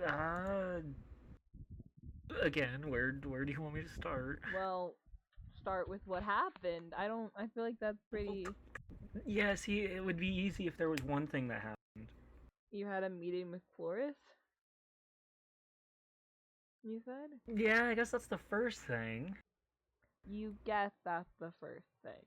Uh, Again, where do you want me to start? Well, start with what happened. I feel like that's Well, pretty. yeah, see, it would be easy if there was one thing that happened. You had a meeting with Cloris, you said? Yeah, I guess that's the first thing. You guess that's the first thing.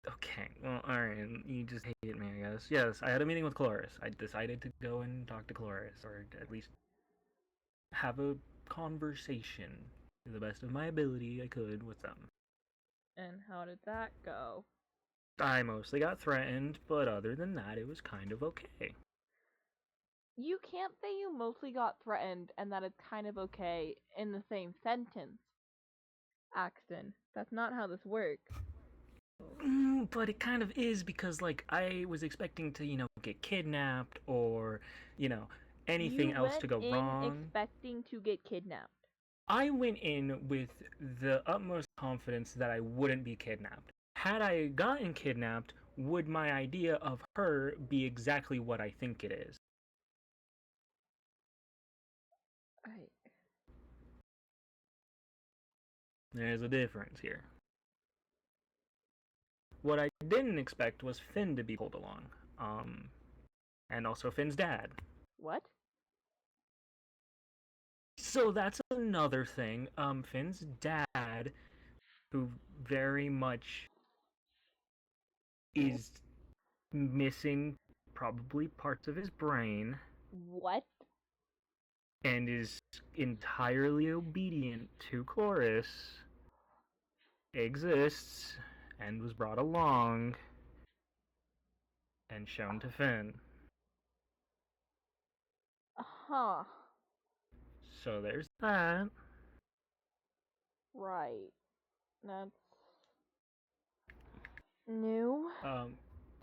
Okay, well, alright, you just hate me, I guess. Yes, I had a meeting with Cloris. I decided to go and talk to Cloris, or at least have a conversation to the best of my ability I could with them. And how did that go? I mostly got threatened, but other than that, it was kind of okay. You can't say you mostly got threatened and that it's kind of okay in the same sentence, Axton. That's not how this works. But it kind of is because, like, I was expecting to, get kidnapped or, you know, You anything else to went go in wrong. expecting to get kidnapped. I went in with the utmost confidence that I wouldn't be kidnapped. Had I gotten kidnapped, would my idea of her be exactly what I think it is? I There's a difference here. What I didn't expect was Finn to be pulled along. Um, and also Finn's dad. what? So that's another thing. Finn's dad, who very much is missing probably parts of his brain What? and is entirely obedient to Chloris, exists and was brought along and shown to Finn. Huh. So there's that. Right. That's new. Um,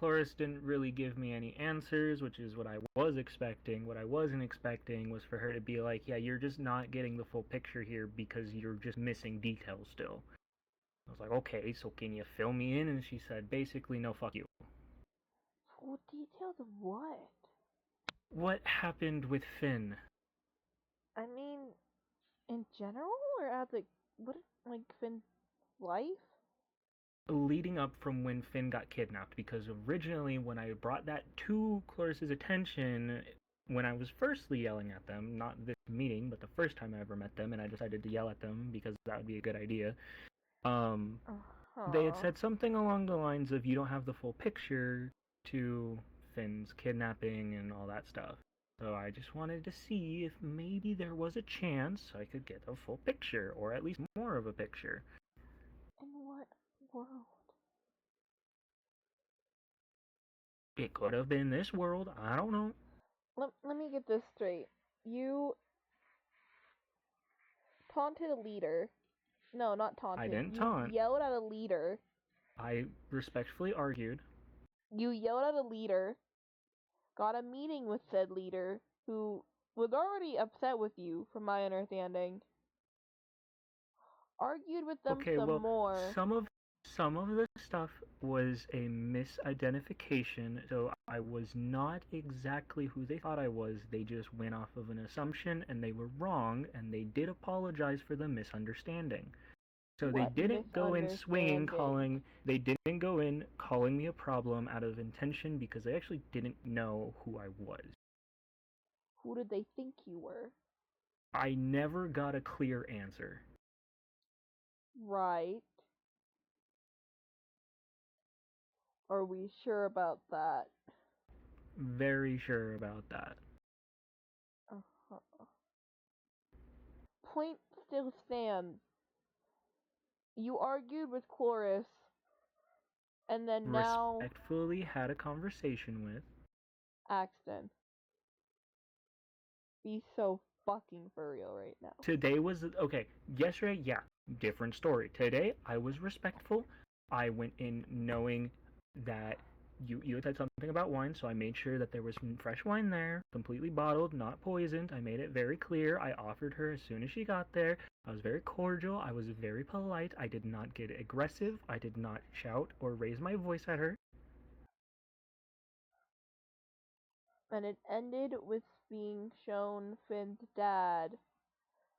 Chloris didn't really give me any answers, which is what I was expecting. What I wasn't expecting was for her to be like, yeah, you're just not getting the full picture here because you're just missing details still. I was like, okay, so can you fill me in? And she said, basically, no, fuck you. Full details of what? What happened with Finn? I mean, in general, or as like what? Like Finn's life? Leading up from when Finn got kidnapped, because originally when I brought that to Cloris's attention, when I was firstly yelling at them, not this meeting, but the first time I ever met them, and I decided to yell at them because that would be a good idea. Um, they had Huh. said something along the lines of you don't have the full picture to Finn's kidnapping and all that stuff. So I just wanted to see if maybe there was a chance I could get a full picture, or at least more of a picture. In what world? It could have been this world, I don't know. Let me get this straight. You taunted a leader. No, not I taunted. didn't You taunt. yelled at a leader. I respectfully argued. You yelled at a leader. Got a meeting with said leader who was already upset with you, from my understanding. Argued with them Okay, some well, more. some of some of the stuff was a misidentification, so I was not exactly who they thought I was. They just went off of an assumption and they were wrong, and they did apologize for the misunderstanding. So they What didn't go in swinging, misunderstanding? they didn't go in calling me a problem out of intention because they actually didn't know who I was. Who did they think you were? I never got a clear answer. Right. Are we sure about that? Very sure about that. Uh-huh. Point still stands. You argued with Chloris, and then now Respectfully had a conversation with. Axton. Be so fucking for real right now. Today was okay. Yesterday, yeah, different story. Today, I was respectful. I went in knowing that you had said something about wine, so I made sure that there was some fresh wine there, completely bottled, not poisoned. I made it very clear. I offered her as soon as she got there. I was very cordial. I was very polite. I did not get aggressive. I did not shout or raise my voice at her. And it ended with being shown Finn's dad,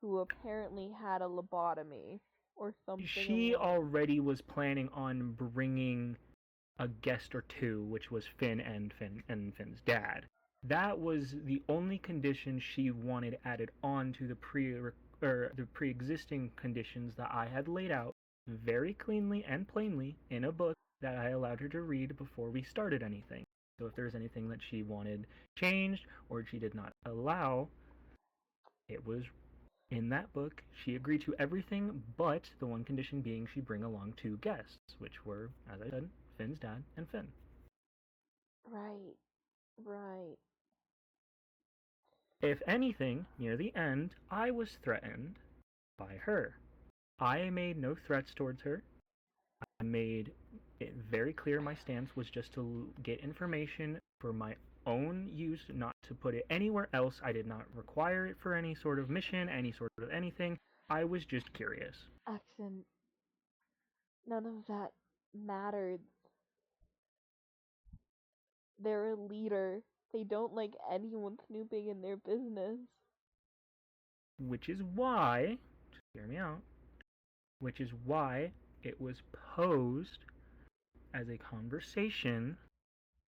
who apparently had a lobotomy or something She along. already was planning on bringing a guest or two, which was Finn's dad. That was the only condition she wanted added on to the pre-existing conditions that I had laid out very cleanly and plainly in a book that I allowed her to read before we started anything. So if there's anything that she wanted changed or she did not allow, it was in that book. She agreed to everything but the one condition being she bring along two guests, which were, as I said, Finn's dad and Finn. Right, right. If anything, near the end, I was threatened by her. I made no threats towards her. I made it very clear my stance was just to get information for my own use, not to put it anywhere else. I did not require it for any sort of mission, any sort of anything. I was just curious. Accent. None of that mattered. They're a leader. They don't like anyone snooping in their business. Which is why, just hear me out, which is why it was posed as a conversation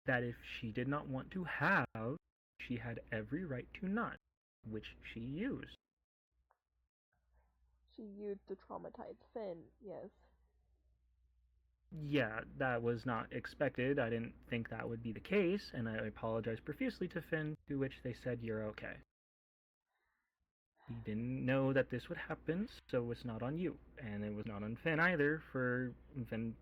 that if she did not want to have, she had every right to not, which she used. She used to traumatize Finn, yes. Yeah, that was not expected. I didn't think that would be the case, and I apologized profusely to Finn, to which they said, "You're okay. You didn't know that this would happen, so it's not on you." And it was not on Finn either, for Finn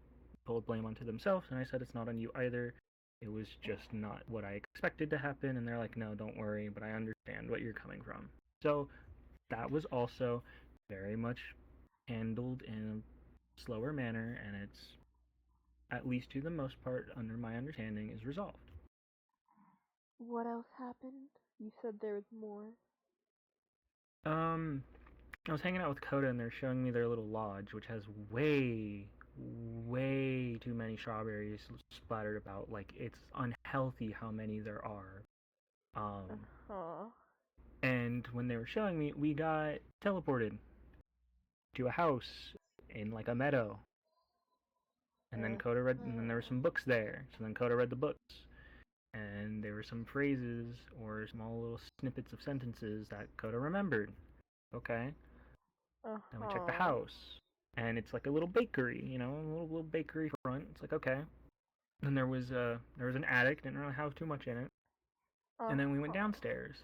pulled blame onto themselves, and I said, "It's not on you either. It was just not what I expected to happen." And they're like, "No, don't worry, but I understand what you're coming from." So that was also very much handled in a slower manner, and it's, at least to the most part, under my understanding, is resolved. What else happened? You said there was more. Um, I was hanging out with Coda, and they're showing me their little lodge, which has way too many strawberries splattered about. Like, it's unhealthy how many there are. Uh-huh. And when they were showing me, we got teleported to a house in like a meadow. And then Coda read, and then there were some books there. So then Coda read the books, and there were some phrases or small little snippets of sentences that Coda remembered. Okay. Then we checked the Uh-huh. house, and it's like a little bakery, a little bakery front. It's like, okay. And there was an attic, didn't really have too much in it. And then we went Uh-huh. downstairs.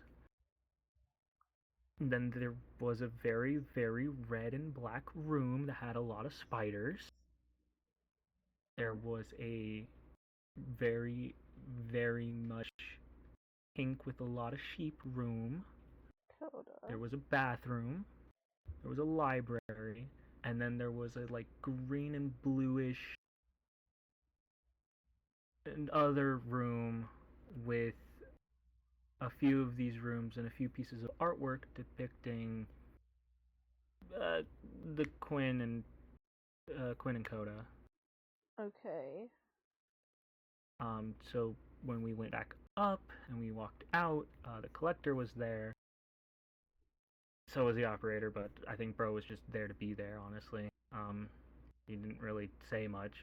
And then there was a very red and black room that had a lot of spiders. There was a very very much pink with a lot of sheep room. Coda. There was a bathroom. There was a library, and then there was a like green and bluish and other room with a few of these rooms and a few pieces of artwork depicting uh, the Quinn and Coda. Okay. So when we went back up and we walked out, the collector was there. So was the operator, but I think Bro was just there to be there. Honestly, he didn't really say much.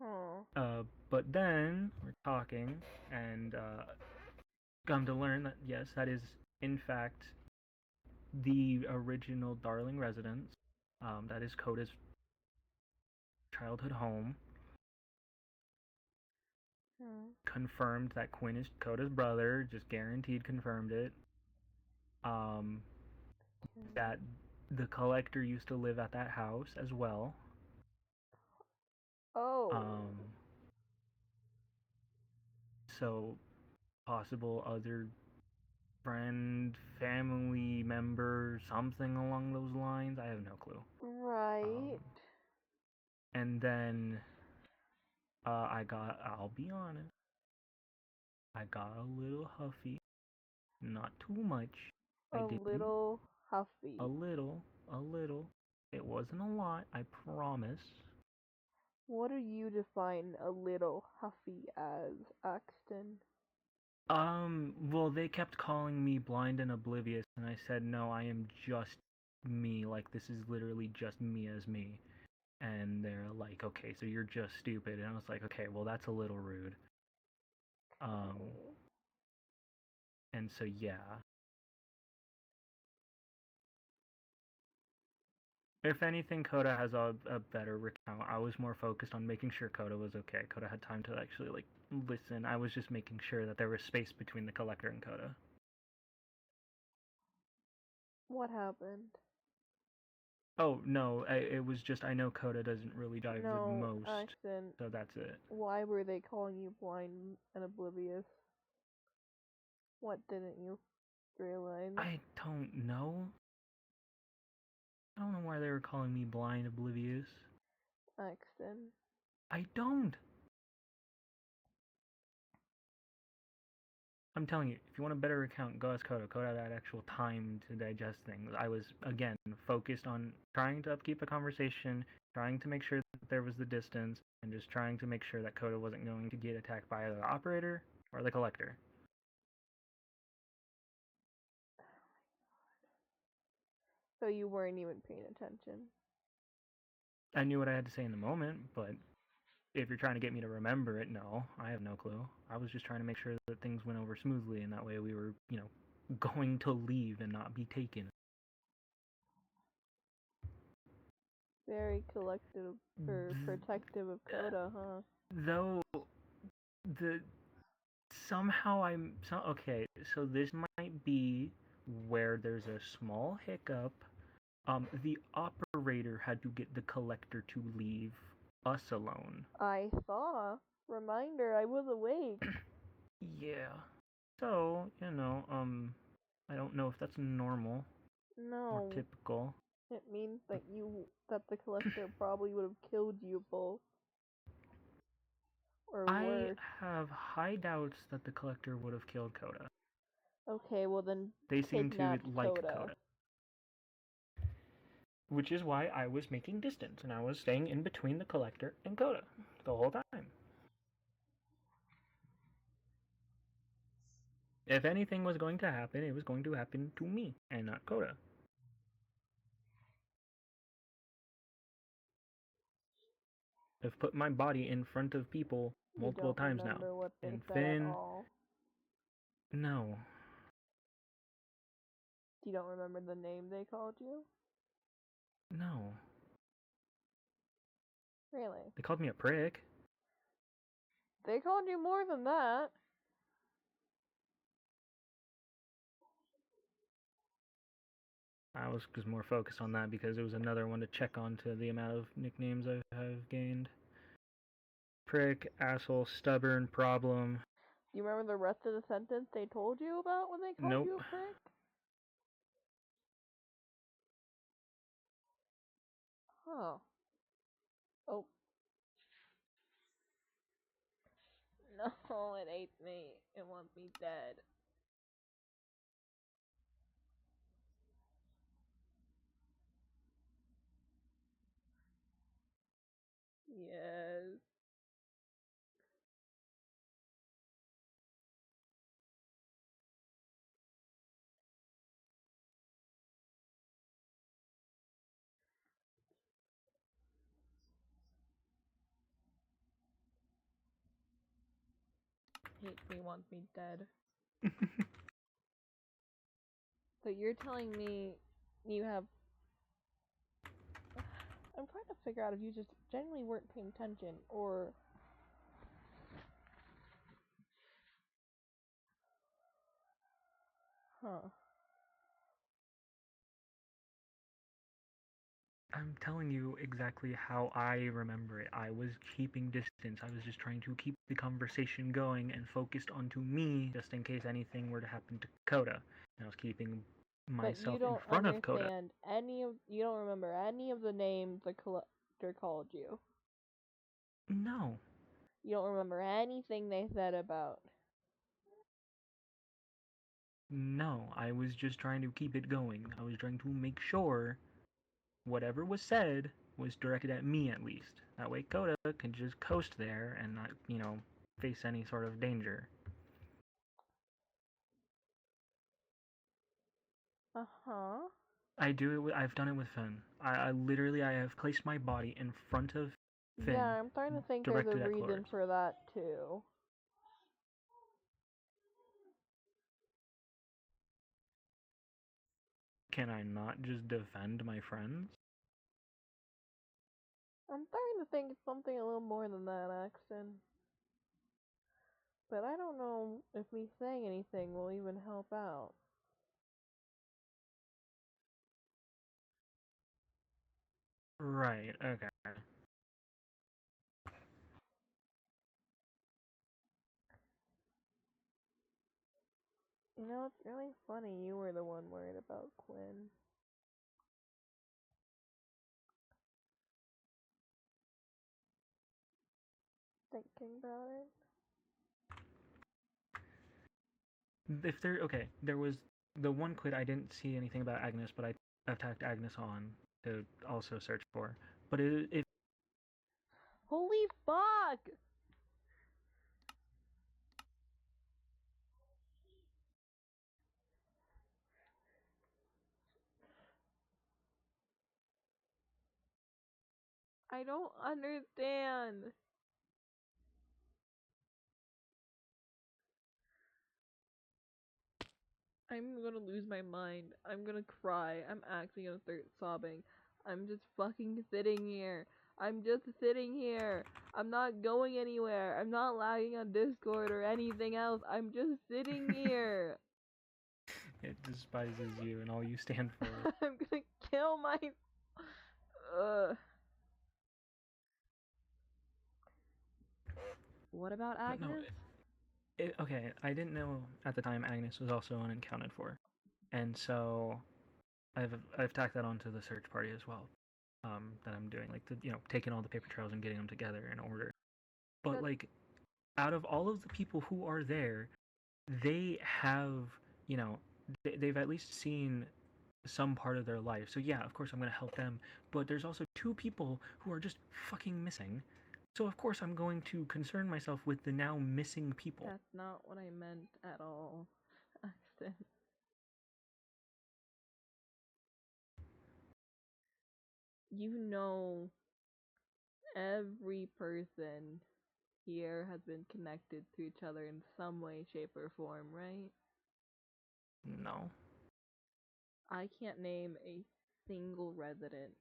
Huh. But then we're talking, and come to learn that yes, that is in fact the original Darling residence. That is Coda's childhood home. Hmm. Confirmed that Quinn is Coda's brother. Just guaranteed confirmed it. Um, that the collector used to live at that house as well. Oh. Um, so possible other friend, family member, something along those lines. I have no clue. Right. And then I'll be honest, I got a little huffy. Not too much. I A did. little A huffy. little, a little. It wasn't a lot, I promise. What do you define a little huffy as, Axton? Well, they kept calling me blind and oblivious, and I said, no, I am just me. Like, this is literally just me as me. And they're like, okay, so you're just stupid. And I was like, okay, well, that's a little rude. Um, and so, yeah. If anything, Coda has a better recount. I was more focused on making sure Coda was okay. Coda had time to actually, like, listen. I was just making sure that there was space between the collector and Coda. What happened? Oh, no, it was just, I know Coda doesn't really dive the No, most, accent. so that's it. Why were they calling you blind and oblivious? What didn't you realize? I don't know. I don't know why they were calling me blind oblivious. Axton. I don't. I'm telling you, if you want a better account, go as Coda. Coda had actual time to digest things. I was, again, focused on trying to upkeep the conversation, trying to make sure that there was the distance, and just trying to make sure that Coda wasn't going to get attacked by either the operator or the collector. So you weren't even paying attention. I knew what I had to say in the moment, but if you're trying to get me to remember it, no, I have no clue. I was just trying to make sure that things went over smoothly, and that way we were, going to leave and not be taken. Very collective or protective of Coda, huh? Though the somehow okay. So this might be where there's a small hiccup. The operator had to get the collector to leave us alone. I saw. Reminder, I was awake. Yeah. So I don't know if that's normal or No, typical. it means that the collector probably would have killed you both. Or I worse. have high doubts that the collector would have killed Coda. Okay, well then They seem to kidnapped like Coda. Coda. Which is why I was making distance and I was staying in between the collector and Coda the whole time. If anything was going to happen, it was going to happen to me and not Coda. I've put my body in front of people You multiple don't times now. remember what they And said at Finn, all. no. You don't remember the name they called you? No. Really? They called me a prick. They called you more than that. I was just more focused on that because it was another one to check onto the amount of nicknames I have gained. Prick, asshole, stubborn, problem. Do you remember the rest of the sentence they told you about when they called Nope. you a prick? Huh. Oh. No, it ate me. It wants me dead. Yes. Hates me, wants me dead. So you're telling me you have... I'm trying to figure out if you just genuinely weren't paying attention, or... Huh. I'm telling you exactly how I remember it. I was keeping distance. I was just trying to keep the conversation going and focused onto me just in case anything were to happen to Coda. And I was keeping But you myself in don't front of Coda. understand you don't remember any of the names the collector called you. No. You don't remember anything they said about. No. I was just trying to keep it going. I was trying to make sure whatever was said was directed at me at least. That way Coda can just coast there and not, face any sort of danger. Uh-huh. I do it. I've done it with Finn. I literally I have placed my body in front of Yeah, Finn, I'm starting to think there's a directed at reason Cloris. for that too. Can I not just defend my friends? I'm starting to think it's something a little more than that, Axton. But I don't know if me saying anything will even help out. Right. Okay. You know, it's really funny you were the one worried about Quinn. Thinking about it. If there, okay, there was the one quit. I didn't see anything about Agnes, but I've tagged Agnes on to also search for. But if Holy fuck! I don't understand. I'm gonna lose my mind. I'm gonna cry. I'm actually gonna start sobbing. I'm just fucking sitting here. I'm just sitting here. I'm not going anywhere. I'm not lagging on Discord or anything else. I'm just sitting here. it despises you and all you stand for. I'm gonna kill my. Ugh. What about But no, Agnes? okay. I didn't know at the time Agnes was also unaccounted for, and so I've tacked that onto the search party as well. That I'm doing, like taking all the paper trails and getting them together in order. But That's like, out of all of the people who are there, they have you know they've at least seen some part of their life. So yeah, of course I'm gonna help them. But there's also two people who are just fucking missing. So of course I'm going to concern myself with the now missing people. that's not what I meant at all. Axton. You know, every person here has been connected to each other in some way, shape, or form, right? No. I can't name a single resident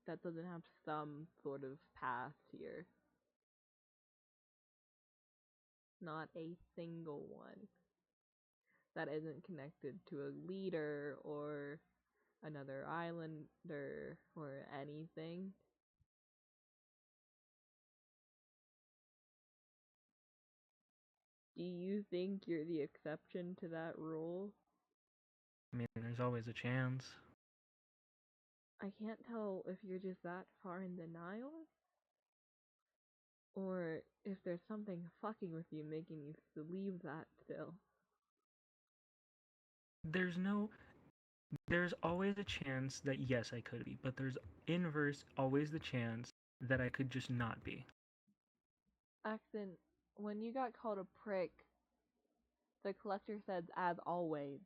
that doesn't have some sort of past here. Not a single one that isn't connected to a leader or another islander or anything. Do you think you're the exception to that rule? I mean, there's always a chance. I can't tell if you're just that far in denial or if there's something fucking with you making you believe that still. There's no there's always a chance that yes I could be, but there's inverse always the chance that I could just not be. Axton, when you got called a prick, the collector said, as always.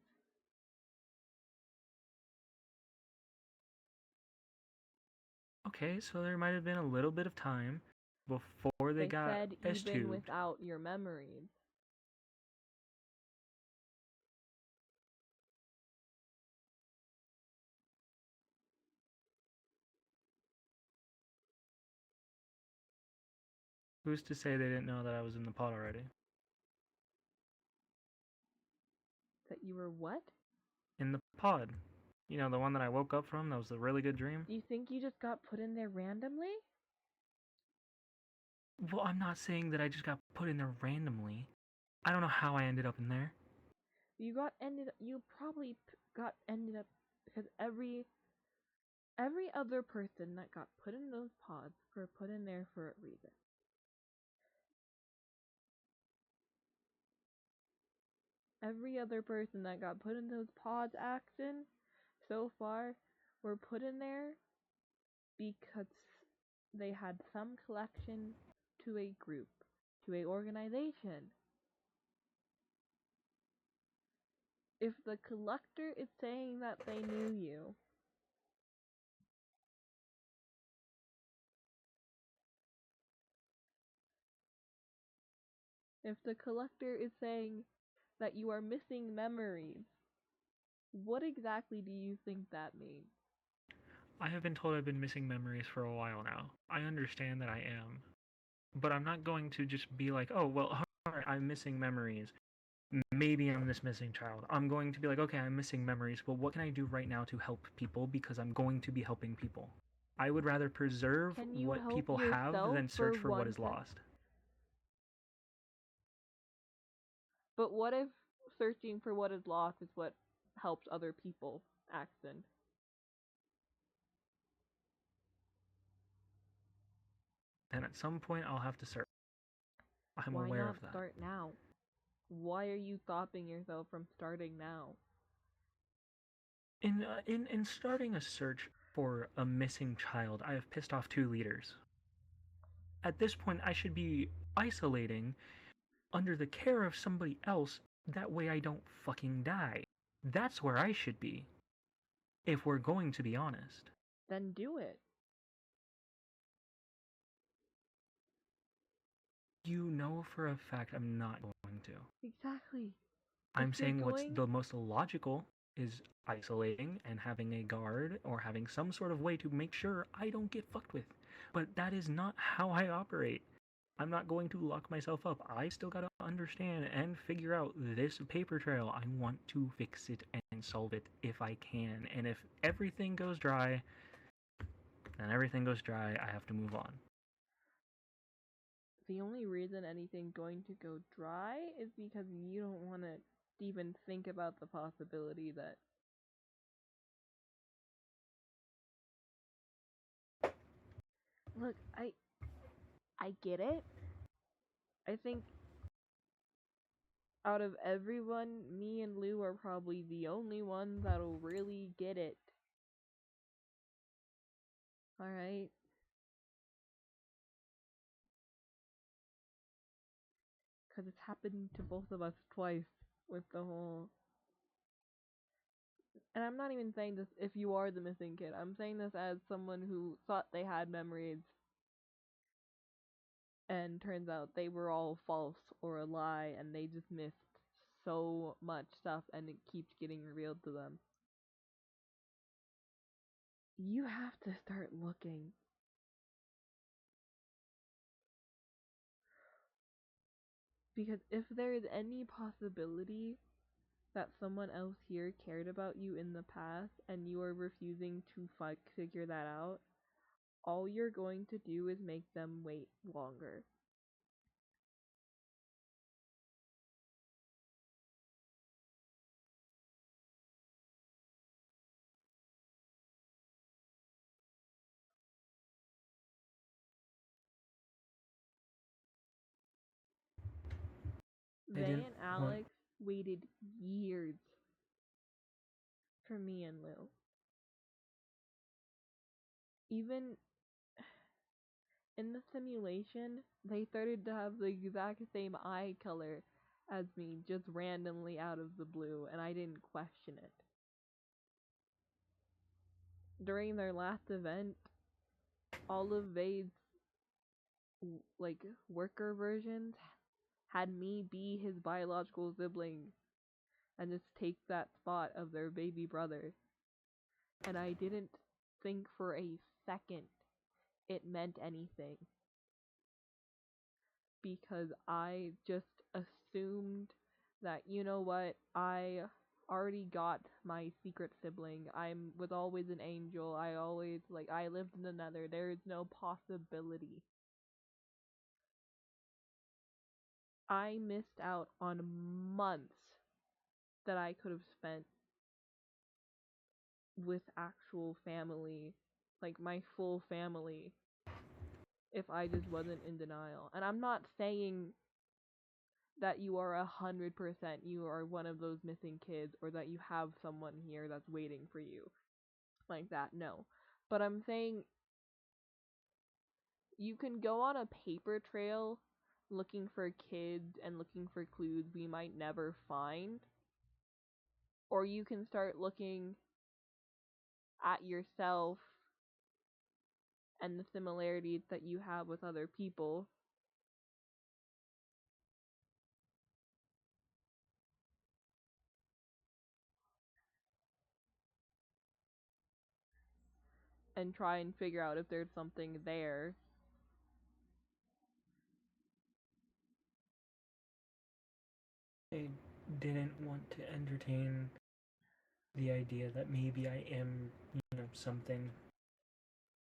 Okay, so there might have been a little bit of time before they They got said even S2'd. without your memories. Who's to say they didn't know that I was in the pod already? That you were what? In the pod. You know, the one that I woke up from, that was a really good dream? Do you think you just got put in there randomly? Well, I'm not saying that I just got put in there randomly. I don't know how I ended up in there. You probably got ended up because every other person that got put in those pods were put in there for a reason. Every other person that got put in those pods, Axton, so far, were put in there because they had some collection to a group, to a organization. If the collector is saying that they knew you, if the collector is saying that you are missing memories, what exactly do you think that means? I have been told I've been missing memories for a while now. I understand that I am. But I'm not going to just be like, oh, well, alright, I'm missing memories. Maybe I'm this missing child. I'm going to be like, okay, I'm missing memories. Well, what can I do right now to help people? Because I'm going to be helping people. I would rather preserve Can you what help people have yourself than for search for what one is second? lost. But what if searching for what is lost is what helps other people, Axton? And at some point, I'll have to search. I'm Why aware not of that. start now? Why are you stopping yourself from starting now? In starting a search for a missing child, I have pissed off 2 leaders. At this point, I should be isolating under the care of somebody else. That way, I don't fucking die. That's where I should be, if we're going to be honest. Then do it. You know for a fact I'm not going to. Exactly. If I'm you're saying what's going, the most logical is isolating and having a guard or having some sort of way to make sure I don't get fucked with. But that is not how I operate. I'm not going to lock myself up. I still gotta understand and figure out this paper trail. I want to fix it and solve it if I can. And if everything goes dry, then everything goes dry. I have to move on. the only reason anything's going to go dry is because you don't want to even think about the possibility that. Look, I get it. I think out of everyone, me and Lou are probably the only ones that'll really get it. Alright? Because it's happened to both of us twice with the whole. And I'm not even saying this if you are the missing kid. I'm saying this as someone who thought they had memories and turns out they were all false or a lie and they just missed so much stuff and it keeps getting revealed to them. You have to start looking. Because if there is any possibility that someone else here cared about you in the past and you are refusing to figure that out, all you're going to do is make them wait longer. I They didn't and want. Alex waited years for me and Lou. Even in the simulation, they started to have the exact same eye color as me, just randomly out of the blue, and I didn't question it. During their last event, all of Vade's like worker versions had me be his biological sibling and just take that spot of their baby brother. And I didn't think for a second it meant anything because I just assumed that, you know what, I already got my secret sibling. I was always an angel. I lived in the nether. There is no possibility. I missed out on months that I could have spent with actual family, like my full family, if I just wasn't in denial. And I'm not saying that you are 100% you are one of those missing kids or that you have someone here that's waiting for you like that. No. But I'm saying you can go on a paper trail looking for kids and looking for clues we might never find. Or you can start looking at yourself and the similarities that you have with other people and try and figure out if there's something there. I didn't want to entertain the idea that maybe I am, something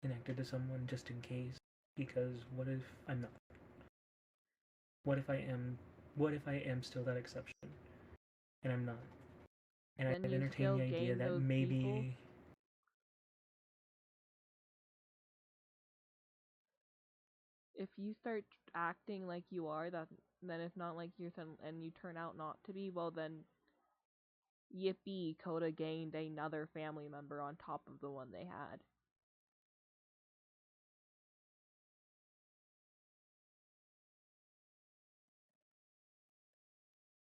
connected to someone just in case. Because what if I'm not? What if I am? What if I am still that exception and I'm not? And Then I've you entertained still the idea gain that those people. maybe If you start acting like you are, that then it's not like you're and you turn out not to be, well then yippee, Coda gained another family member on top of the one they had.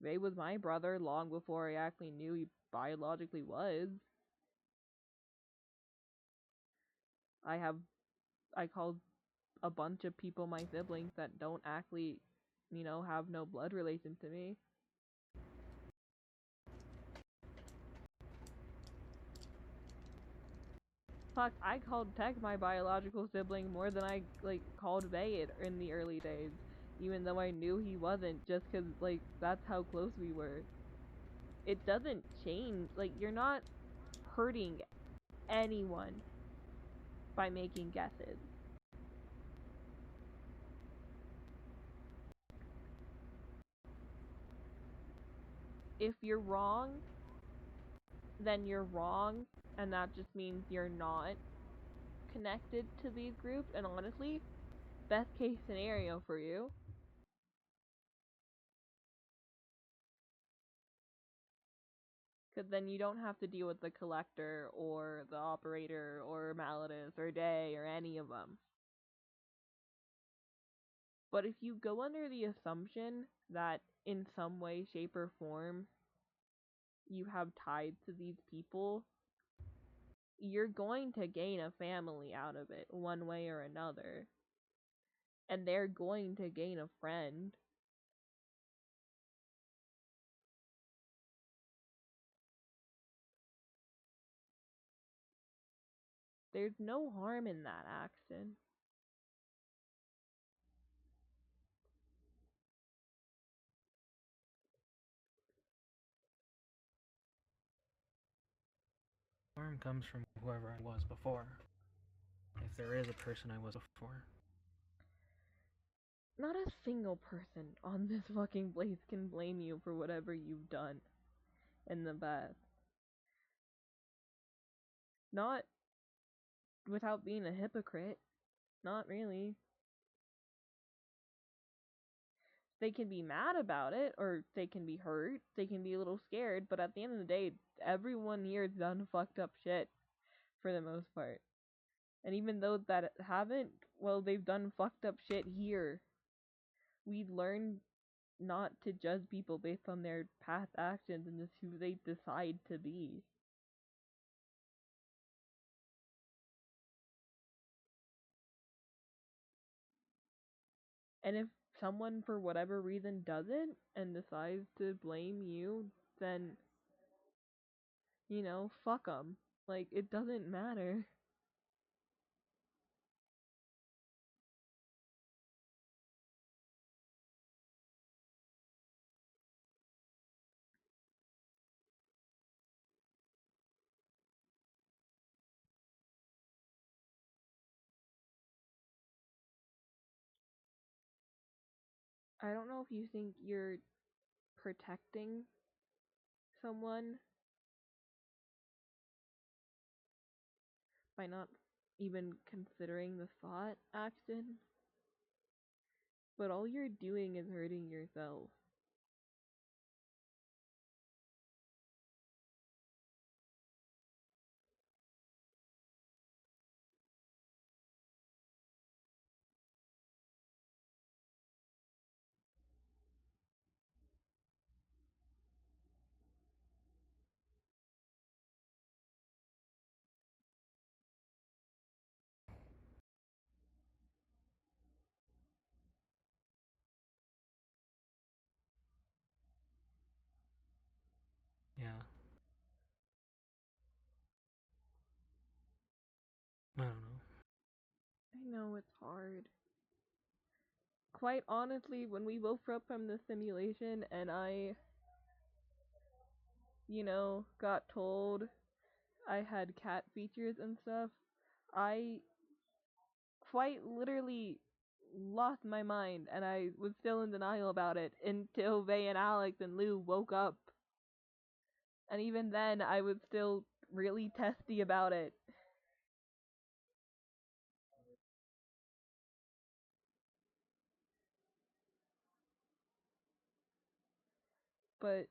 Ray was my brother long before I actually knew he biologically was. I called a bunch of people my siblings that don't actually, have no blood relation to me. Fuck, I called Tech my biological sibling more than I called Bay in the early days, even though I knew he wasn't, just 'cause that's how close we were. It doesn't change. You're not hurting anyone by making guesses. If you're wrong, then you're wrong, and that just means you're not connected to these groups. And honestly, best case scenario for you. Because then you don't have to deal with the collector or the operator or Malladus or Day or any of them. But if you go under the assumption that in some way, shape, or form you have ties to these people, you're going to gain a family out of it one way or another. And they're going to gain a friend. There's no harm in that, Axton. harm comes from whoever I was before. If there is a person I was before. Not a single person on this fucking place can blame you for whatever you've done in the past. Not without being a hypocrite. Not really. They can be mad about it, or they can be hurt, they can be a little scared, but at the end of the day, everyone here has done fucked up shit, for the most part. And even those that haven't, well, they've done fucked up shit here. We learn not to judge people based on their past actions and just who they decide to be. And if someone, for whatever reason, doesn't and decides to blame you, then, fuck them. It doesn't matter. I don't know if you think you're protecting someone by not even considering the thought action, but all you're doing is hurting yourself. know it's hard. Quite honestly, when we woke up from the simulation and I, got told I had cat features and stuff, I quite literally lost my mind and I was still in denial about it until Vay and Alex and Lou woke up. And even then, I was still really testy about it. But,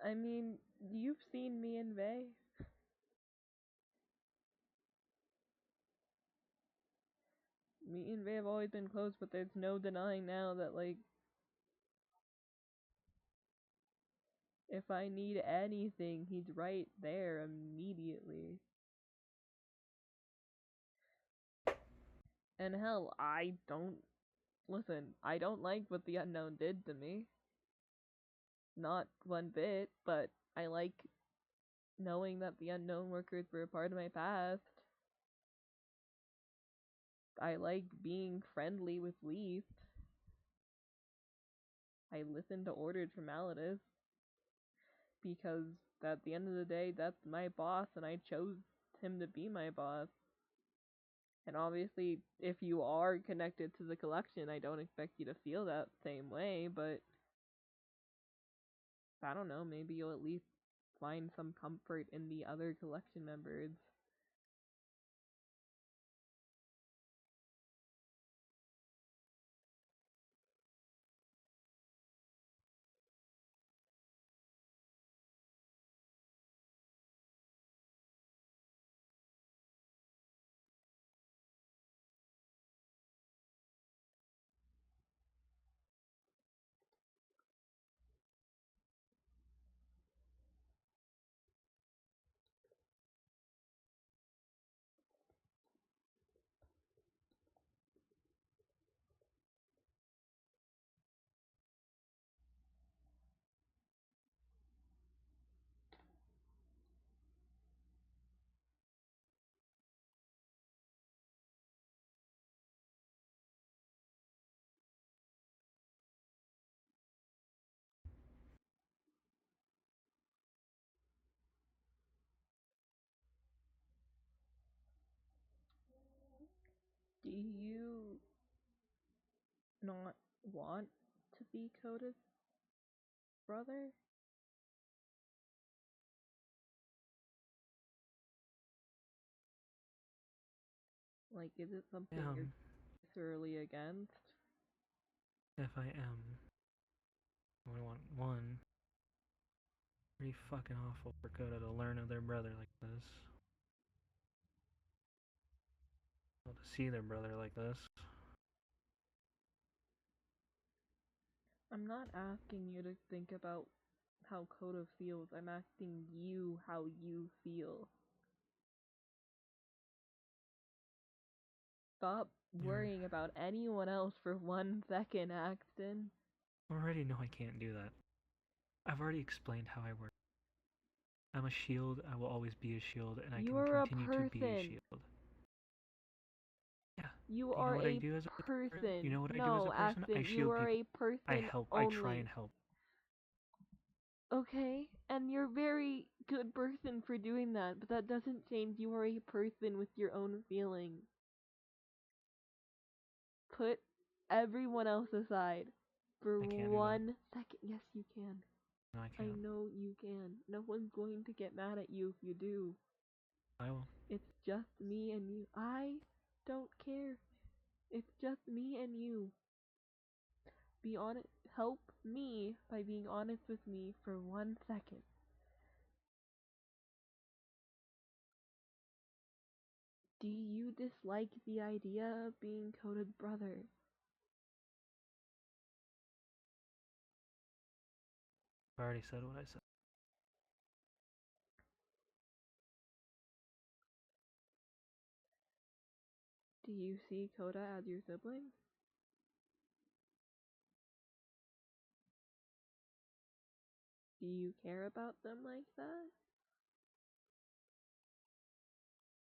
I mean, you've seen me and Vay. Me and Vay have always been close, but there's no denying now that, like, if I need anything, he's right there immediately. And hell, I don't like what the unknown did to me. Not one bit, but I like knowing that the unknown workers were a part of my past. I like being friendly with Leaf. I listened to orders from Alidus because at the end of the day, that's my boss and I chose him to be my boss. And obviously, if you are connected to the collection, I don't expect you to feel that same way, but I don't know, maybe you'll at least find some comfort in the other collection members. Do you not want to be Coda's brother? Like, is it something you're thoroughly against? If I am, I want one. Pretty fucking awful for Coda to learn of their brother like this. Well, to see their brother like this. I'm not asking you to think about how Coda feels. I'm asking you how you feel. Stop worrying about anyone else for 1 second, Axton. I already know I can't do that. I've already explained how I work. I'm a shield, I will always be a shield, and I can continue to be a shield. Yeah. You are a person. You know what I do as No, a person? Axton, I shield you are people. a person I help. only. I try and help. Okay, and you're a very good person for doing that, but that doesn't change you are a person with your own feelings. Put everyone else aside for 1 second. Yes, you can. No, I can't. I know you can. No one's going to get mad at you if you do. I will. It's just me and you. I don't care. It's just me and you. Be honest. Help me by being honest with me for 1 second. Do you dislike the idea of being Coda's brother? I already said what I said. Do you see Coda as your sibling? Do you care about them like that?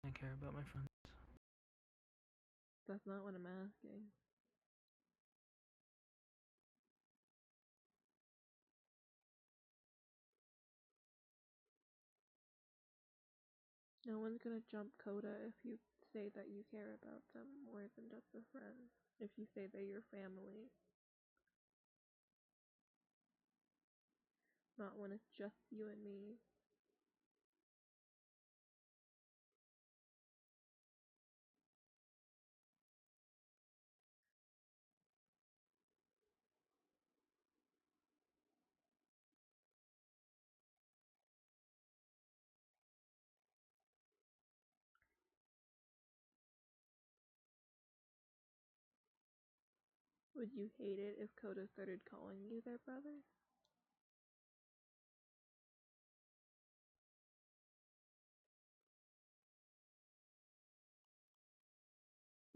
I care about my friends. That's not what I'm asking. No one's gonna jump Coda if you say that you care about them more than just a friend. If you say they're your family. Not when it's just you and me. Would you hate it if Coda started calling you their brother?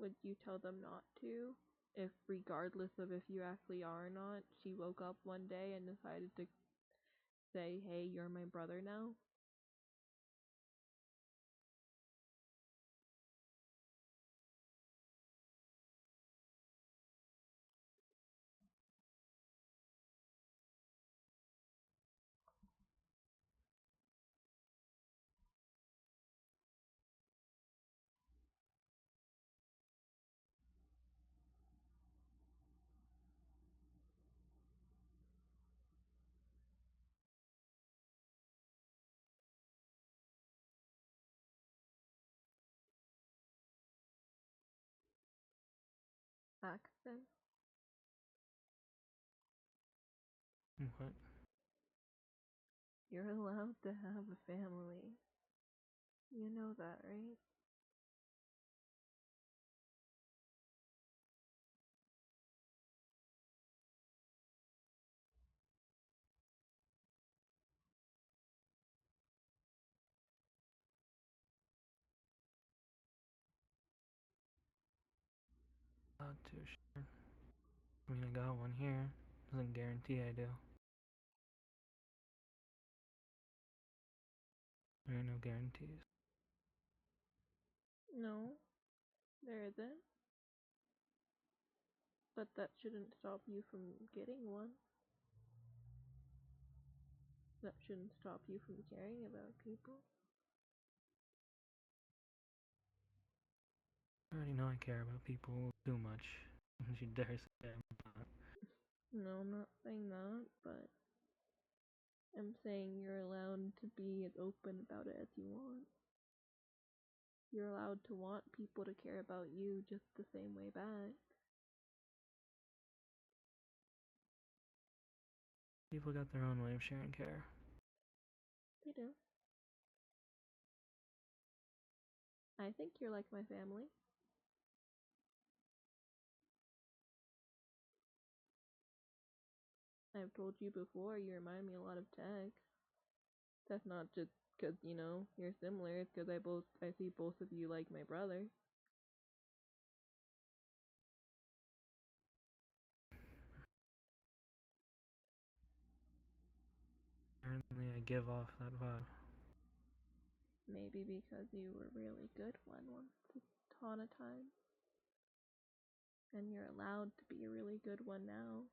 Would you tell them not to? If, regardless of if you actually are or not, she woke up one day and decided to say, hey, you're my brother now? Accent? What? You're allowed to have a family. You know that, right? Not too sure. I mean, I got one here. Doesn't guarantee I do. There are no guarantees. No, there isn't. But that shouldn't stop you from getting one. That shouldn't stop you from caring about people. I already know I care about people too much. Don't you dare say I'm not. No, I'm not saying that, but I'm saying you're allowed to be as open about it as you want. You're allowed to want people to care about you just the same way back. People got their own way of sharing care. They do. I think you're like my family. I've told you before, you remind me a lot of Tex. That's not just because, you're similar. It's because I see both of you like my brother. Apparently, I give off that vibe. Maybe because you were really good once upon a time. And you're allowed to be a really good one now.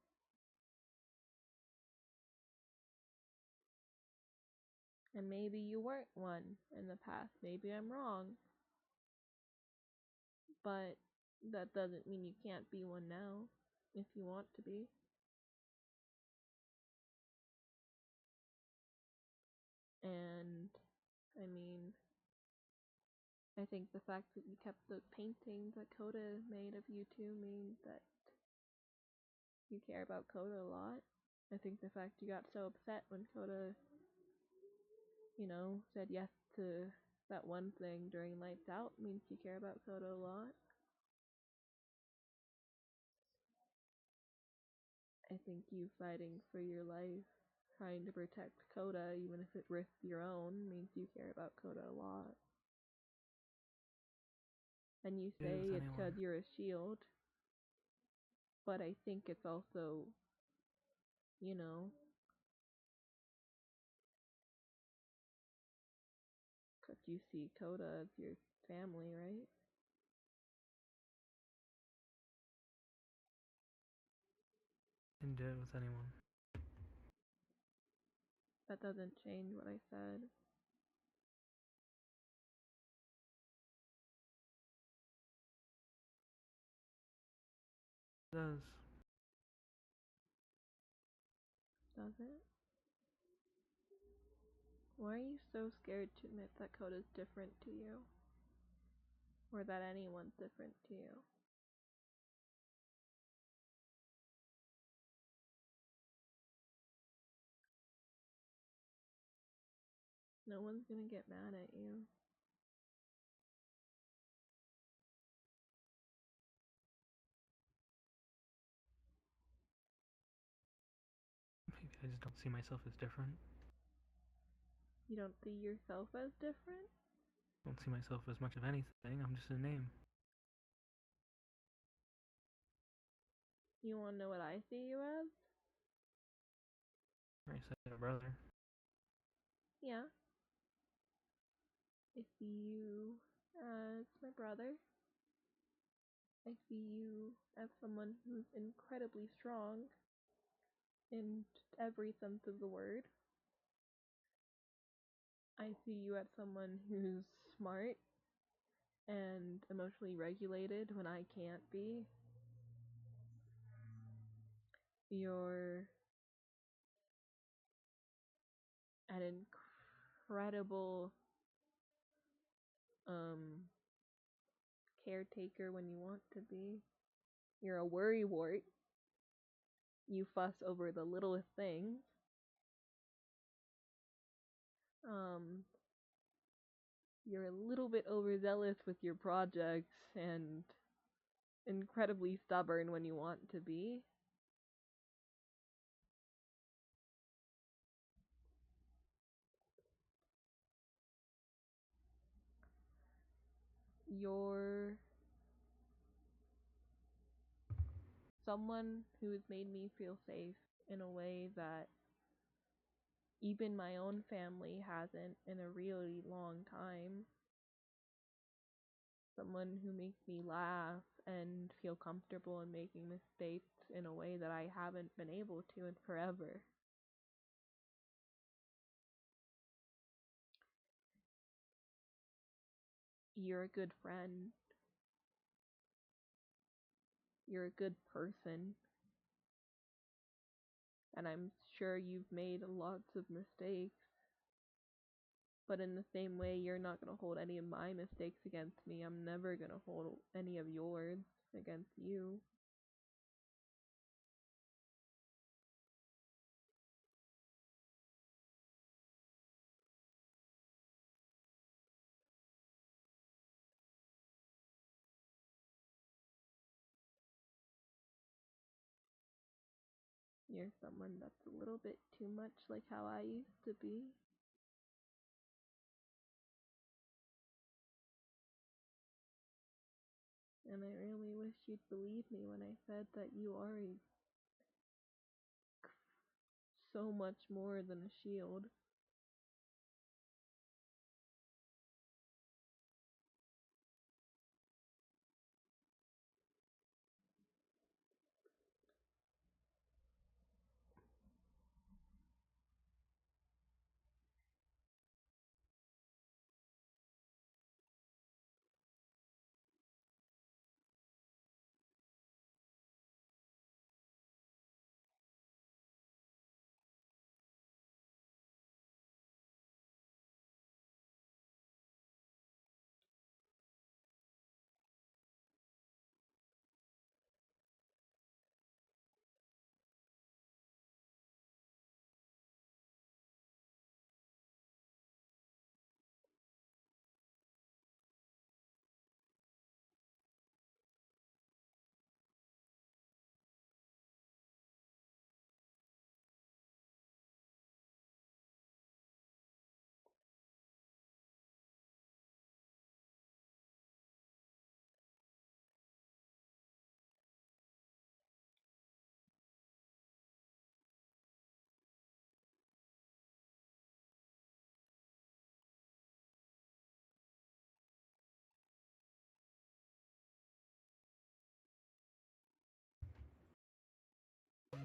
And maybe you weren't one in the past. Maybe I'm wrong. But that doesn't mean you can't be one now if you want to be. And I mean, I think the fact that you kept the paintings that Coda made of you two means that you care about Coda a lot. I think the fact you got so upset when Coda, said yes to that one thing during Lights Out means you care about Coda a lot. I think you fighting for your life, trying to protect Coda, even if it risks your own, means you care about Coda a lot. And you say it's because you're a shield, but I think it's also, because you see Coda as your family, right? do it with anyone. That doesn't change what I said. It does. Does it? Why are you so scared to admit that code is different to you? Or that anyone's different to you? No one's gonna get mad at you. Maybe I just don't see myself as different. You don't see yourself as different? I don't see myself as much of anything. I'm just a name. You wanna know what I see you as? I said a brother. Yeah. I see you as my brother. I see you as someone who's incredibly strong in every sense of the word. I see you as someone who's smart and emotionally regulated when I can't be. You're an incredible caretaker when you want to be. You're a worrywart. You fuss over the littlest things. You're a little bit overzealous with your projects and incredibly stubborn when you want to be. You're someone who's made me feel safe in a way that even my own family hasn't in a really long time. Someone who makes me laugh and feel comfortable in making mistakes in a way that I haven't been able to in forever. You're a good friend. You're a good person. And I'm sure you've made lots of mistakes. But in the same way, you're not going to hold any of my mistakes against me. I'm never going to hold any of yours against you. You're someone that's a little bit too much like how I used to be. And I really wish you'd believe me when I said that you are so much more than a shield.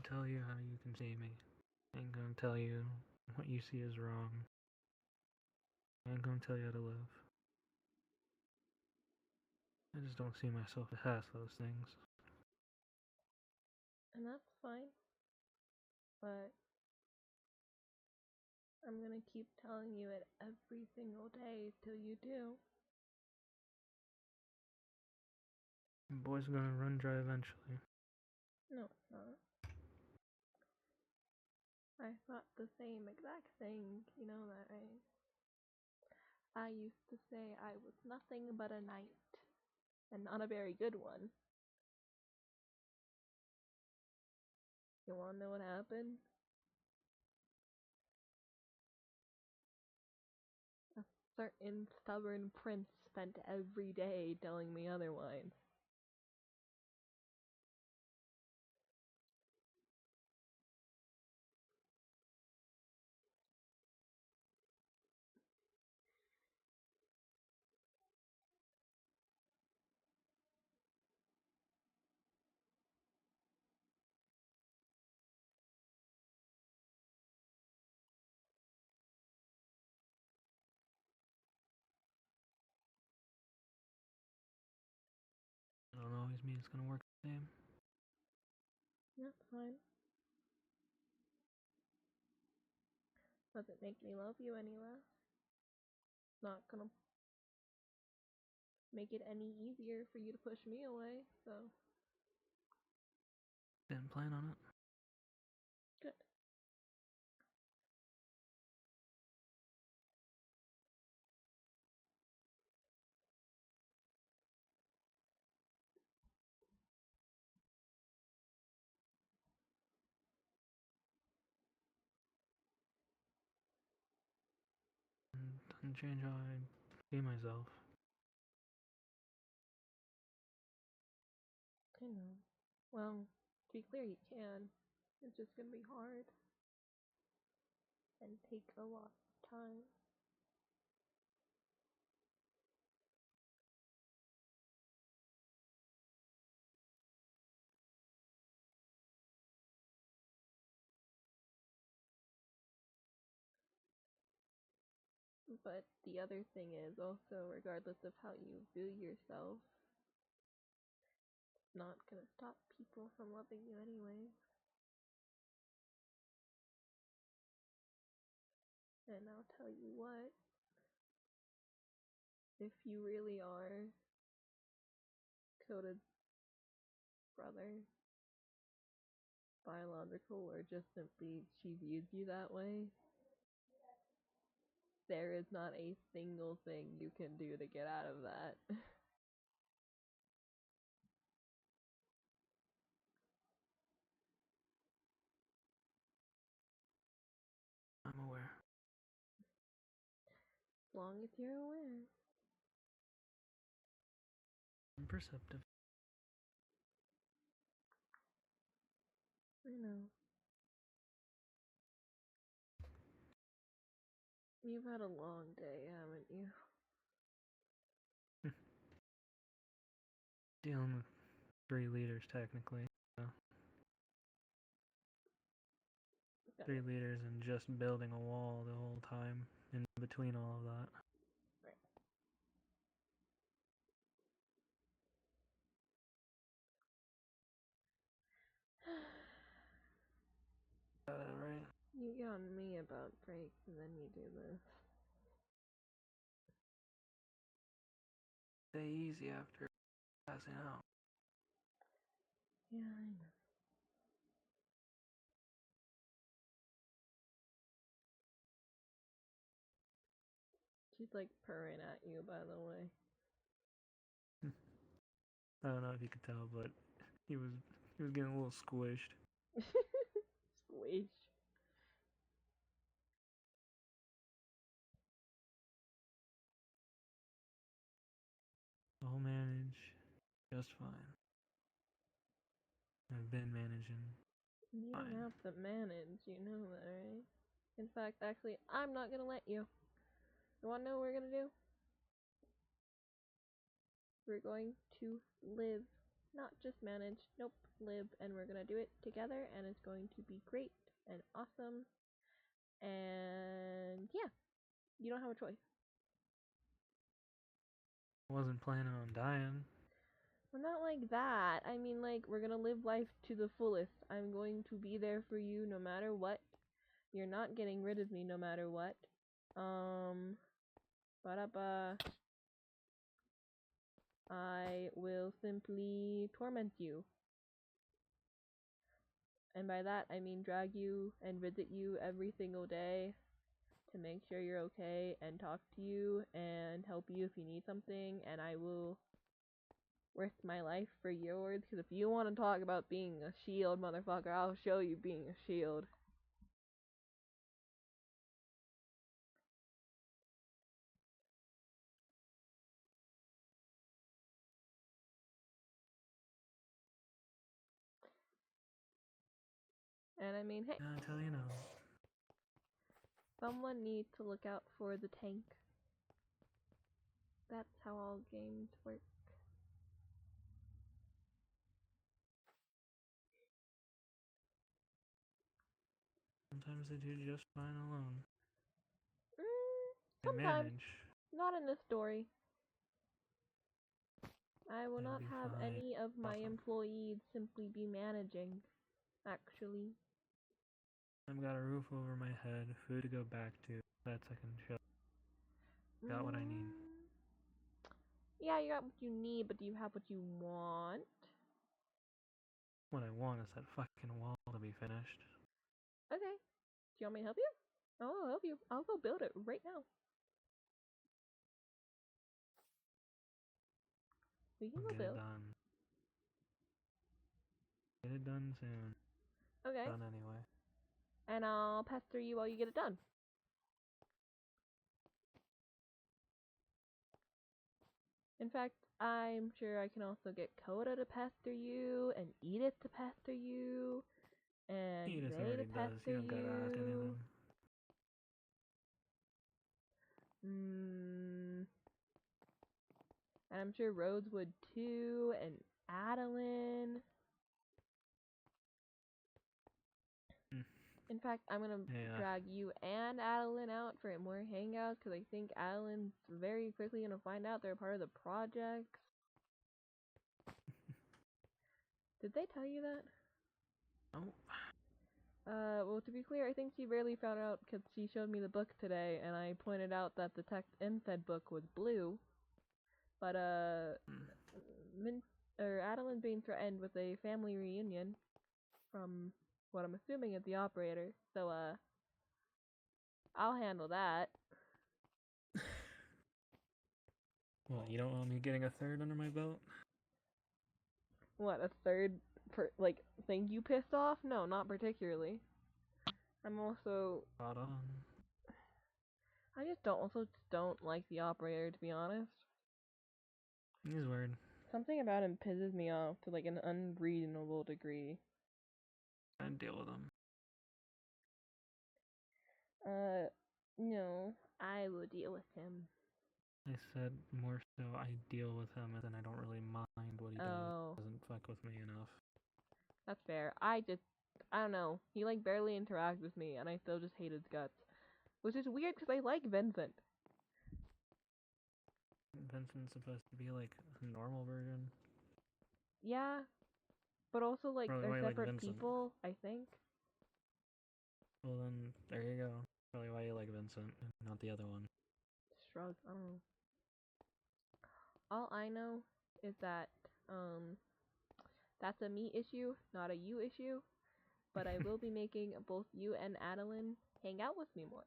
tell you how you can see me. I ain't gonna tell you what you see is wrong. I ain't gonna tell you how to live. I just don't see myself past those things. And that's fine. But I'm gonna keep telling you it every single day till you do. The boy's gonna run dry eventually. No, it's not. I thought the same exact thing. You know that, right? I used to say I was nothing but a knight. And not a very good one. You wanna know what happened? A certain stubborn prince spent every day telling me otherwise. It don't always mean it's gonna work the same. That's fine. Doesn't make me love you any less. Not gonna make it any easier for you to push me away, so. Didn't plan on it. Good. Doesn't change how I see myself. I know. Well, to be clear, you can. It's just gonna be hard. And take a lot of time. But the other thing is also, regardless of how you view yourself, it's not gonna stop people from loving you anyway. And I'll tell you what, if you really are Coda's brother, biological, or just simply she views you that way, there is not a single thing you can do to get out of that. I'm aware. As long as you're aware. I'm perceptive. I know. You've had a long day, haven't you? Dealing with 3 leaders, technically. So. 3 leaders and just building a wall the whole time in between all of that. Right. Got it right? You get on me about breaks and then you do this. Stay easy after passing out. Yeah, I know. She's like purring at you, by the way. I don't know if you could tell, but he was getting a little squished. Squish. I'll manage just fine. I've been managing. You Fine. don't have to manage, you know that, right? In fact, actually, I'm not gonna let you. You wanna know what we're gonna do? We're going to live Not just manage, nope, live, and we're gonna do it together, and it's going to be great and awesome. And yeah, you don't have a choice. I wasn't planning on dying. Well, not like that. I mean, like, we're gonna live life to the fullest. I'm going to be there for you no matter what. You're not getting rid of me no matter what. Ba-da-ba. I will simply torment you. And by that, I mean drag you and visit you every single day to make sure you're okay and talk to you and help you if you need something. And I will risk my life for yours, because if you want to talk about being a shield, motherfucker, I'll show you being a shield. And I mean, hey, Until you know. someone needs to look out for the tank. That's how all games work. Sometimes they do just fine alone. They Sometimes. manage. Not in this story. I will They'll not be have fine. any of my Awesome. employees simply be managing, actually. I've got a roof over my head, food to go back to, that second show. Got what I need. Yeah, you got what you need, but do you have what you want? What I want is that fucking wall to be finished. Okay. Do you want me to help you? I'll help you. I'll go build it right now. We can I'll go get it build. done. Get it done soon. Okay. Done anyway. And I'll pester you while you get it done. In fact, I'm sure I can also get Coda to pester you, and Edith to pester you, and Edith Zay already to does. pester You don't gotta ask anything. And I'm sure Rhodes would too, and Adeline. In fact, I'm gonna drag you and Adeline out for more hangouts, because I think Adeline's very quickly gonna find out they're part of the project. Did they tell you that? Oh. Well, to be clear, I think she barely found out because she showed me the book today, and I pointed out that the text in said book was blue. But, Adeline being threatened with a family reunion from what I'm assuming is the operator. So, I'll handle that. Well, you don't want me getting a third under my belt? What, a third, thing you pissed off? No, not particularly. I'm also... Spot on. I just don't like the operator, to be honest. He's weird. Something about him pisses me off to, like, an unreasonable degree. I deal with him. No, I will deal with him. I said more so I deal with him, and I don't really mind what he does. He doesn't fuck with me enough. That's fair. I don't know. He, like, barely interacts with me, and I still just hate his guts. Which is weird, because I like Vincent. Vincent's supposed to be, like, a normal version. Yeah, but also, like, Probably they're separate like people, I think. Well then, there you go. Probably why you like Vincent, and not the other one. Shrug, I don't know. All I know is that, that's a me issue, not a you issue. But I will be making both you and Adeline hang out with me more.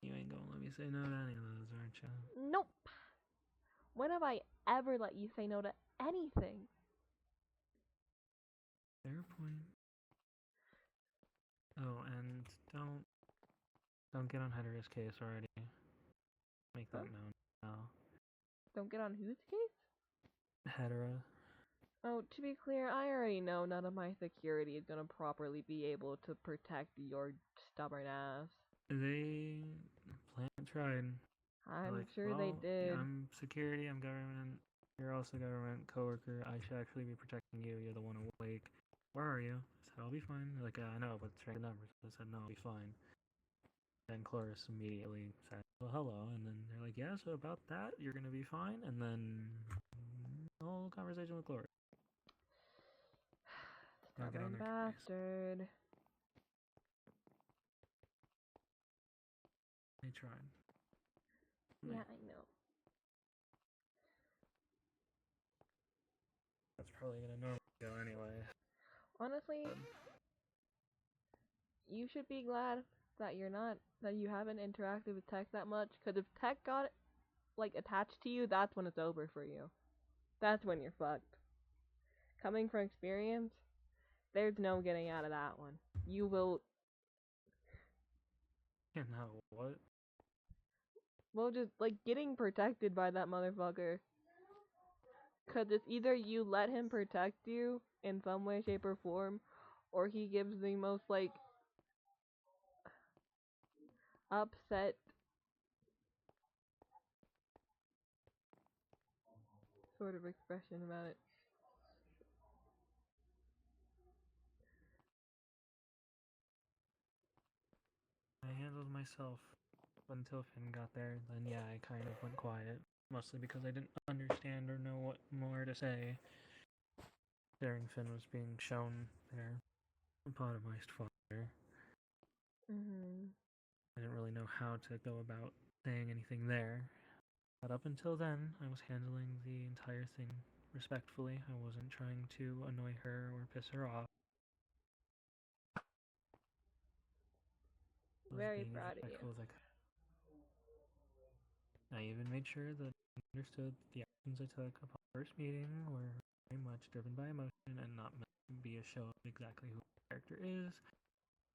You ain't gonna let me say no to any of those, aren't you? Nope. When have I ever let you say no to anything? Fair point. Oh, and don't get on Hedera's case already. Make that known now. Don't get on whose case? Hedera. Oh, to be clear, I already know none of my security is gonna properly be able to protect your stubborn ass. They plan tried. I'm Like, sure they well, did. I'm security, I'm government. You're also government coworker. I should actually be protecting you. You're the one awake. Where are you? I said, I'll be fine. They're like, I know, but it's the numbers. I said, no, I'll be fine. Then Cloris immediately said, well, hello. And then they're like, yeah, so about that, you're going to be fine. And then the whole conversation with Cloris. Now get on Stubborn their case. bastard. They tried. Yeah, I know. That's probably going to normally go anyway. Honestly, you should be glad that you haven't interacted with tech that much. Because if tech got, like, attached to you, that's when it's over for you. That's when you're fucked. Coming from experience, there's no getting out of that one. You will, Yeah, no, what? well, just, like, getting protected by that motherfucker. Because it's either you let him protect you in some way, shape, or form, or he gives the most, like, upset sort of expression about it. I handled myself until Finn got there. Then, yeah, I kind of went quiet. Mostly because I didn't understand or know what more to say. During Finn was being shown their lobotomized father. I didn't really know how to go about saying anything there. But up until then, I was handling the entire thing respectfully. I wasn't trying to annoy her or piss her off. I was Very being as proud of you. respectful as I could. I even made sure that I understood the actions I took upon the first meeting were very much driven by emotion and not meant to be a show of exactly who the character is,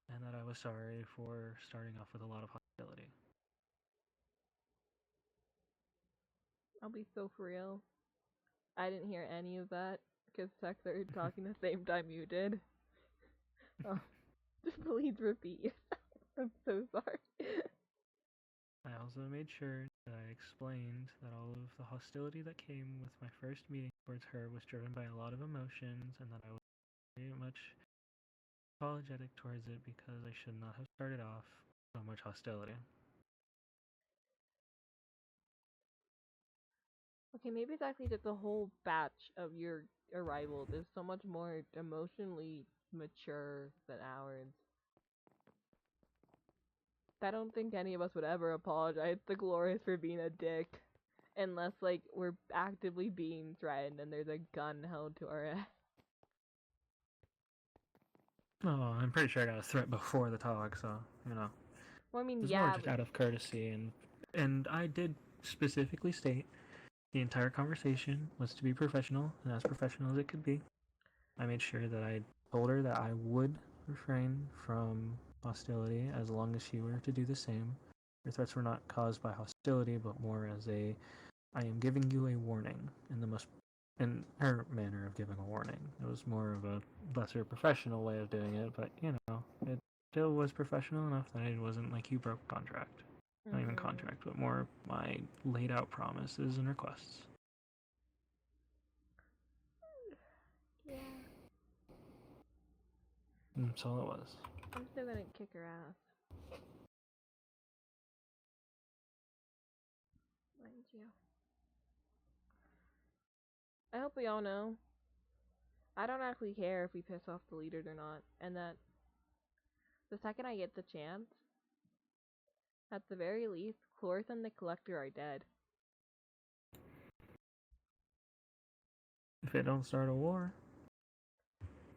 and that I was sorry for starting off with a lot of hostility. I'll be so for real. I didn't hear any of that because Tech started talking the same time you did. Oh, just please repeat. I'm so sorry. I also made sure that I explained that all of the hostility that came with my first meeting towards her was driven by a lot of emotions, and that I was very much apologetic towards it because I should not have started off so much hostility. Okay, maybe it's actually just the whole batch of your arrivals is so much more emotionally mature than ours. I don't think any of us would ever apologize to Glorious for being a dick. Unless, like, we're actively being threatened and there's a gun held to our head. Oh, I'm pretty sure I got a threat before the talk, so, you know. Well, I mean, It's more yeah, just but out of courtesy, and I did specifically state the entire conversation was to be professional, and as professional as it could be. I made sure that I told her that I would refrain from hostility as long as she were to do the same. Her threats were not caused by hostility, but more as a I am giving you a warning in her manner of giving a warning. It was more of a lesser professional way of doing it, but you know, it still was professional enough that it wasn't like you broke contract. Not even contract, but more my laid out promises and requests. yeah, And that's all it was. I'm still gonna kick her ass. Mind you. I hope we all know. I don't actually care if we piss off the leaders or not, and that the second I get the chance, at the very least, Cloris and the Collector are dead. If it don't start a war.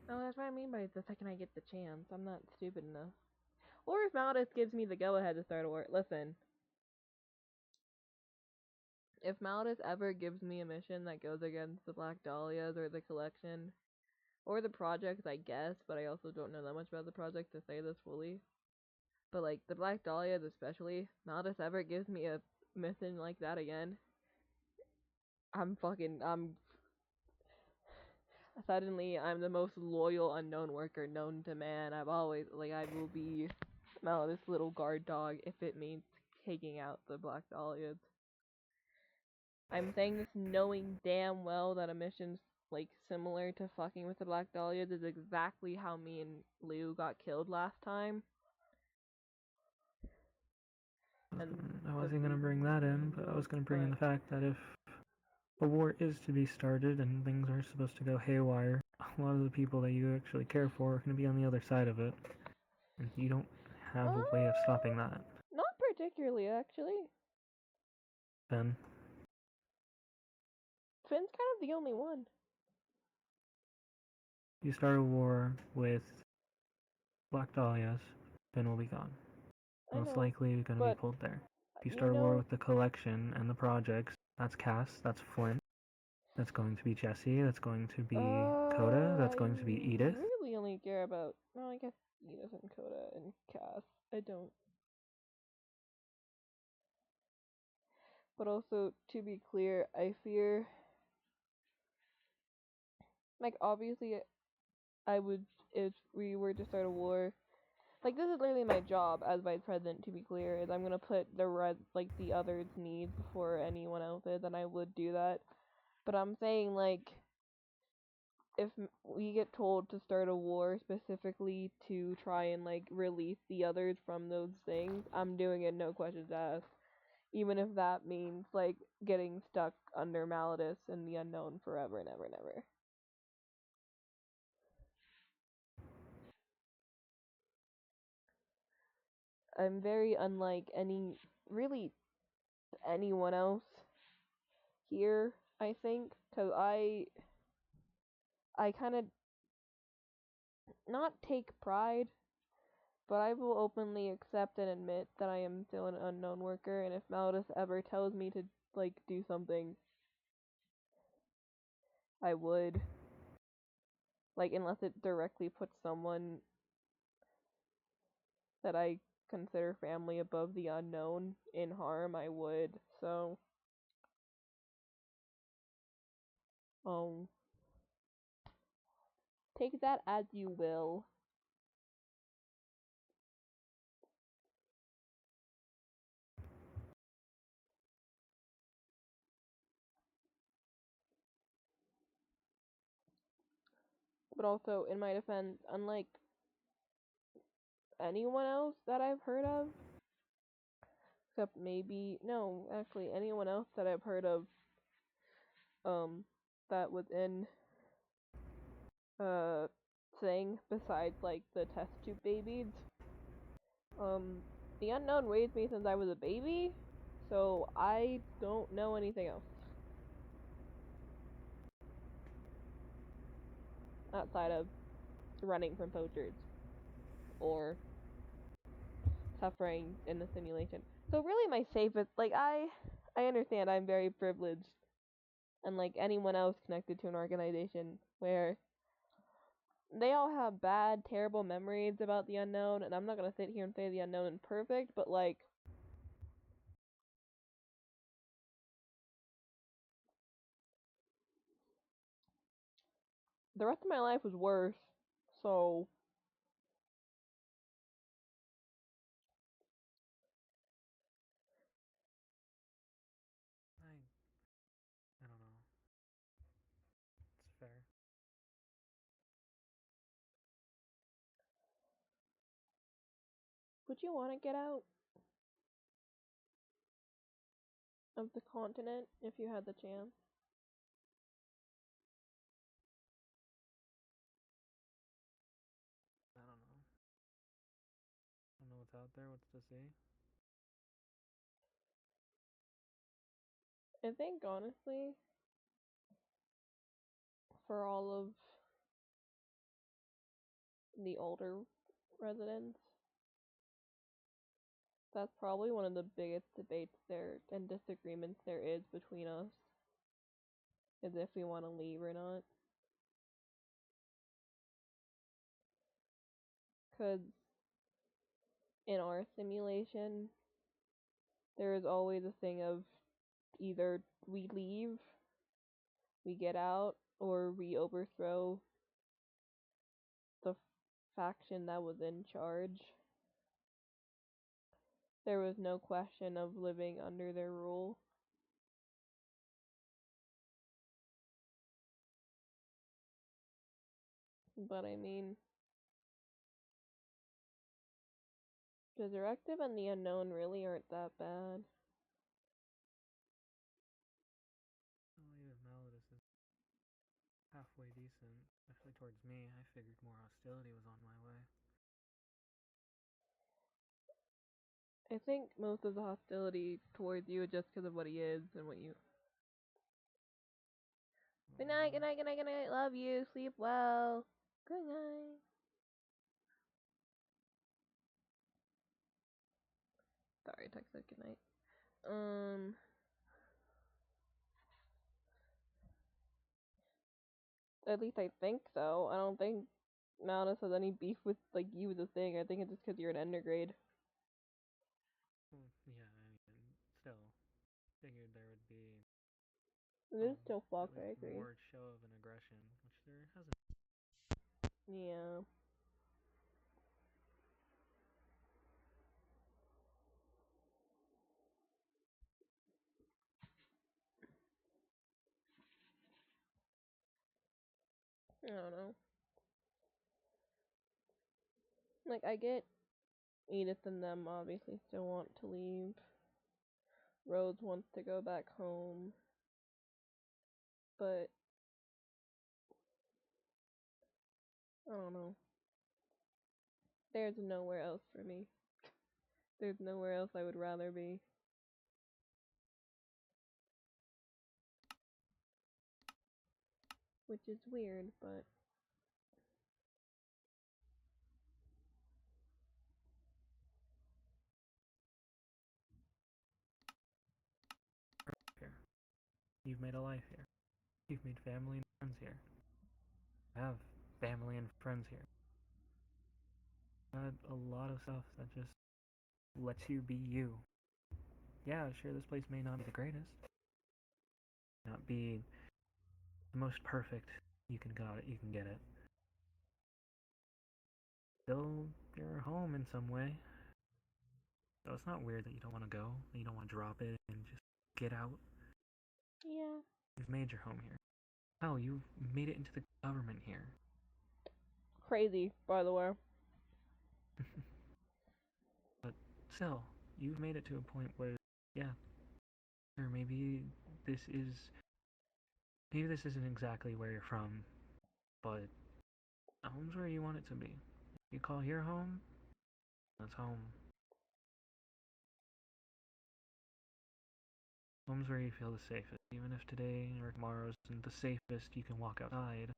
No, that's what I mean by the second I get the chance. I'm not stupid enough. Or if Maldice gives me the go-ahead to start a war. Listen. If Maldice ever gives me a mission that goes against the Black Dahlias or the Collection, or the project, I guess, but I also don't know that much about the project to say this fully. But, like, the Black Dahlias especially, Maldice ever gives me a mission like that again, suddenly, I'm the most loyal unknown worker known to man. I will be Maldice's little guard dog if it means taking out the Black Dahlias. I'm saying this knowing damn well that a mission's like similar to fucking with the Black Dahlias is exactly how me and Lou got killed last time. I wasn't gonna bring that in, but I was gonna bring in the fact that if a war is to be started and things are supposed to go haywire, a lot of the people that you actually care for are gonna be on the other side of it, and you don't have a way of stopping that. Not particularly, actually. Then Finn's kind of the only one. you start a war with Black Dahlias, Finn will be gone. Most likely you're going to be pulled there. If you start a war with the collection and the projects, that's Cass, that's Flint, that's going to be Jesse, that's going to be Coda, that's going to be Edith. I really only care about, well, I guess Edith and Coda and Cass. I don't. But also, to be clear, I fear, like, obviously, I would, if we were to start a war, like, this is literally my job as vice president, to be clear, is I'm gonna put the others' needs before anyone else's, and I would do that. But I'm saying, like, if we get told to start a war specifically to try and, like, release the others from those things, I'm doing it no questions asked. Even if that means, like, getting stuck under Malleus in the unknown forever and ever and ever. I'm very unlike anyone else here, I think, because I kind of not take pride, but I will openly accept and admit that I am still an unknown worker, and if Malleus ever tells me to, like, do something, I would. Like, unless it directly puts someone that I consider family above the unknown in harm, I would. So, take that as you will. But also, in my defense, unlike anyone else that I've heard of, except maybe, no, actually, anyone else that I've heard of, that was in, thing besides, like, the test tube babies, the unknown raised me since I was a baby, so I don't know anything else. Outside of running from poachers. Or suffering in the simulation. So really my safest, like, I understand I'm very privileged, unlike anyone else connected to an organization where they all have bad, terrible memories about the unknown, and I'm not gonna sit here and say the unknown is perfect, but, like, the rest of my life was worse, so I don't know. It's fair. would you want to get out of the continent if you had the chance? I don't know. I don't know what's out there, what's to see. I think, honestly, for all of the older residents, that's probably one of the biggest debates there and disagreements there is between us, is if we want to leave or not. Because in our simulation, there is always a thing of either we leave, we get out, or we overthrow the faction that was in charge. There was no question of living under their rule. But I mean, the directive and the unknown really aren't that bad. Well, even Malleus is halfway decent, especially towards me. I figured more hostility was on my way. I think most of the hostility towards you is just because of what he is and what you. Good night, good night, good night, good night. Love you. Sleep well. Good night. Sorry, I texted good night. At least I think so. I don't think Malnus has any beef with like you as a thing. I think it's just because you're an undergrade. Well, yeah, I mean, still, figured there would be It is still at fuck, I least agree. more show of an aggression, which there hasn't. Yeah. I don't know. Like, I get Edith and them obviously still want to leave. Rose wants to go back home. But, I don't know. There's nowhere else for me. There's nowhere else I would rather be. Which is weird, but Here. You've made a life here. You've made family and friends here. You have family and friends here. You had a lot of stuff that just lets you be you. Yeah, sure, this place may not be the greatest, not be the most perfect. You can get it. Still, you're home in some way. So it's not weird that you don't want to go, that you don't want to drop it and just get out. yeah. You've made your home here. Hell, you've made it into the government here. Crazy, by the way. But still, you've made it to a point where, yeah, or this is, maybe this isn't exactly where you're from, but home's where you want it to be. If you call here home, that's home. Home's where you feel the safest. Even if today or tomorrow isn't the safest, you can walk outside.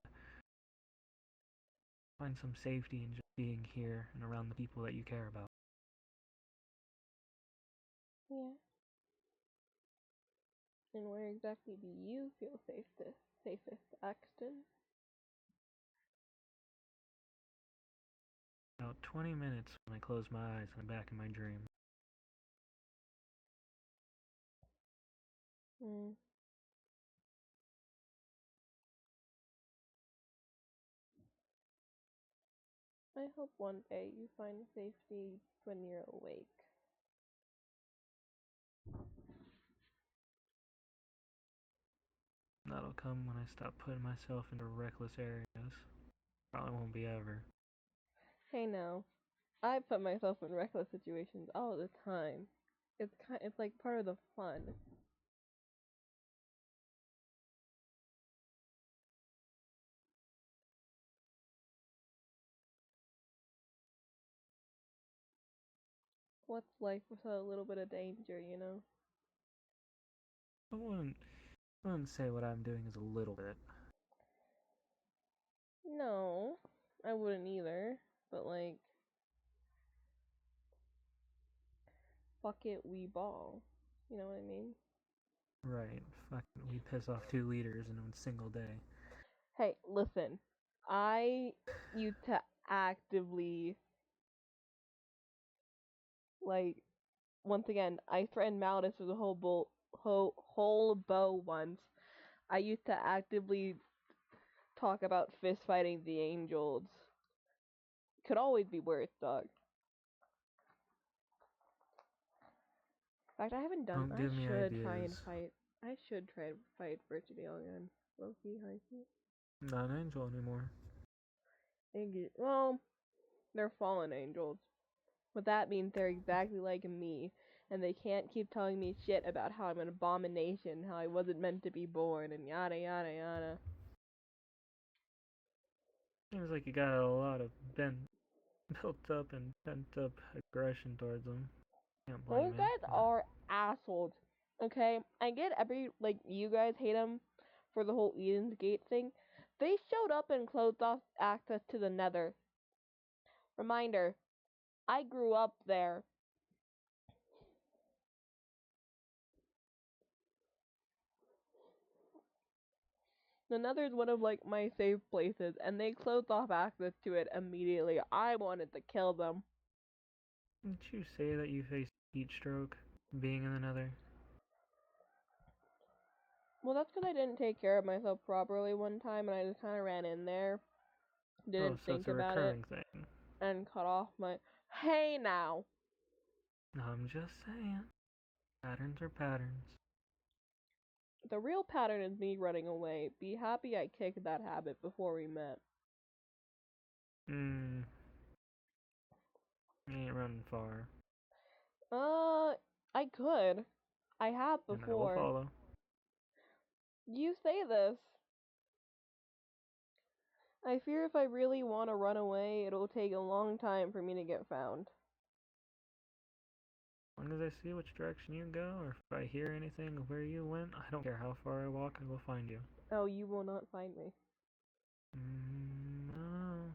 Find some safety in just being here and around the people that you care about. Yeah. And where exactly do you feel safest, Axton? About 20 minutes when I close my eyes and I'm back in my dream. Hmm. I hope one day you find safety when you're awake. That'll come when I stop putting myself into reckless areas. Probably won't be ever. Hey now, I put myself in reckless situations all the time. It's like part of the fun. What's life without a little bit of danger, you know? I wouldn't, I wouldn't say what I'm doing is a little bit. No, I wouldn't either. But like, fuck it, we ball. You know what I mean? Right. Fucking, we piss off 2 liters in a single day. Hey, listen. I used to actively, like, once again, I threatened Maldives with a whole bow once. I used to actively talk about fist fighting the angels. Could always be worse, dog. In fact, I haven't done. Don't I give me should try and ideas. fight. I should try to fight Virtually again. Low key, high key. Not an angel anymore. Well, they're fallen angels. What that means, they're exactly like me, and they can't keep telling me shit about how I'm an abomination, how I wasn't meant to be born, and yada yada yada. Seems like you got a lot of built up and pent up aggression towards them. Can't blame Those you. guys are assholes. Okay, I get you guys hate them for the whole Eden's Gate thing. They showed up and closed off access to the Nether. Reminder, I grew up there. The Nether is one of my safe places, and they closed off access to it immediately. I wanted to kill them. Didn't you say that you faced heat stroke being in the Nether? Well, that's because I didn't take care of myself properly one time, and I just kind of ran in there, Oh, didn't so it's think a about it, recurring thing. and cut off my. Hey now! I'm just saying. Patterns are patterns. The real pattern is me running away. Be happy I kicked that habit before we met. You ain't running far. I could. I have And I will before. follow. You say this. I fear if I really want to run away, it'll take a long time for me to get found. As long as I see which direction you go, or if I hear anything of where you went, I don't care how far I walk, I will find you. Oh, you will not find me. No.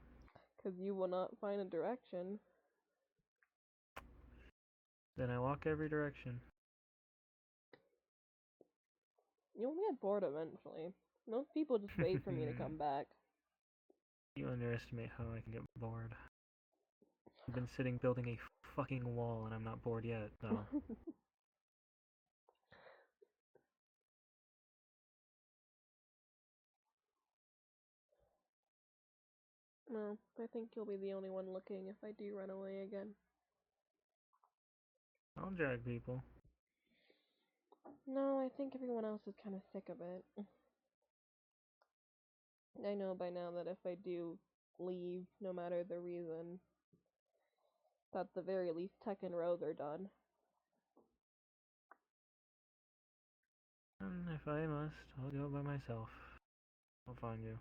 Because you will not find a direction. Then I walk every direction. You'll get bored eventually. Most people just wait for me to come back. You underestimate how I can get bored. I've been sitting building a fucking wall and I'm not bored yet, though. No, I think you'll be the only one looking if I do run away again. I'll drag people. No, I think everyone else is kind of sick of it. I know by now that if I do leave, no matter the reason, at the very least Tech and Rose are done. And if I must, I'll go by myself. I'll find you.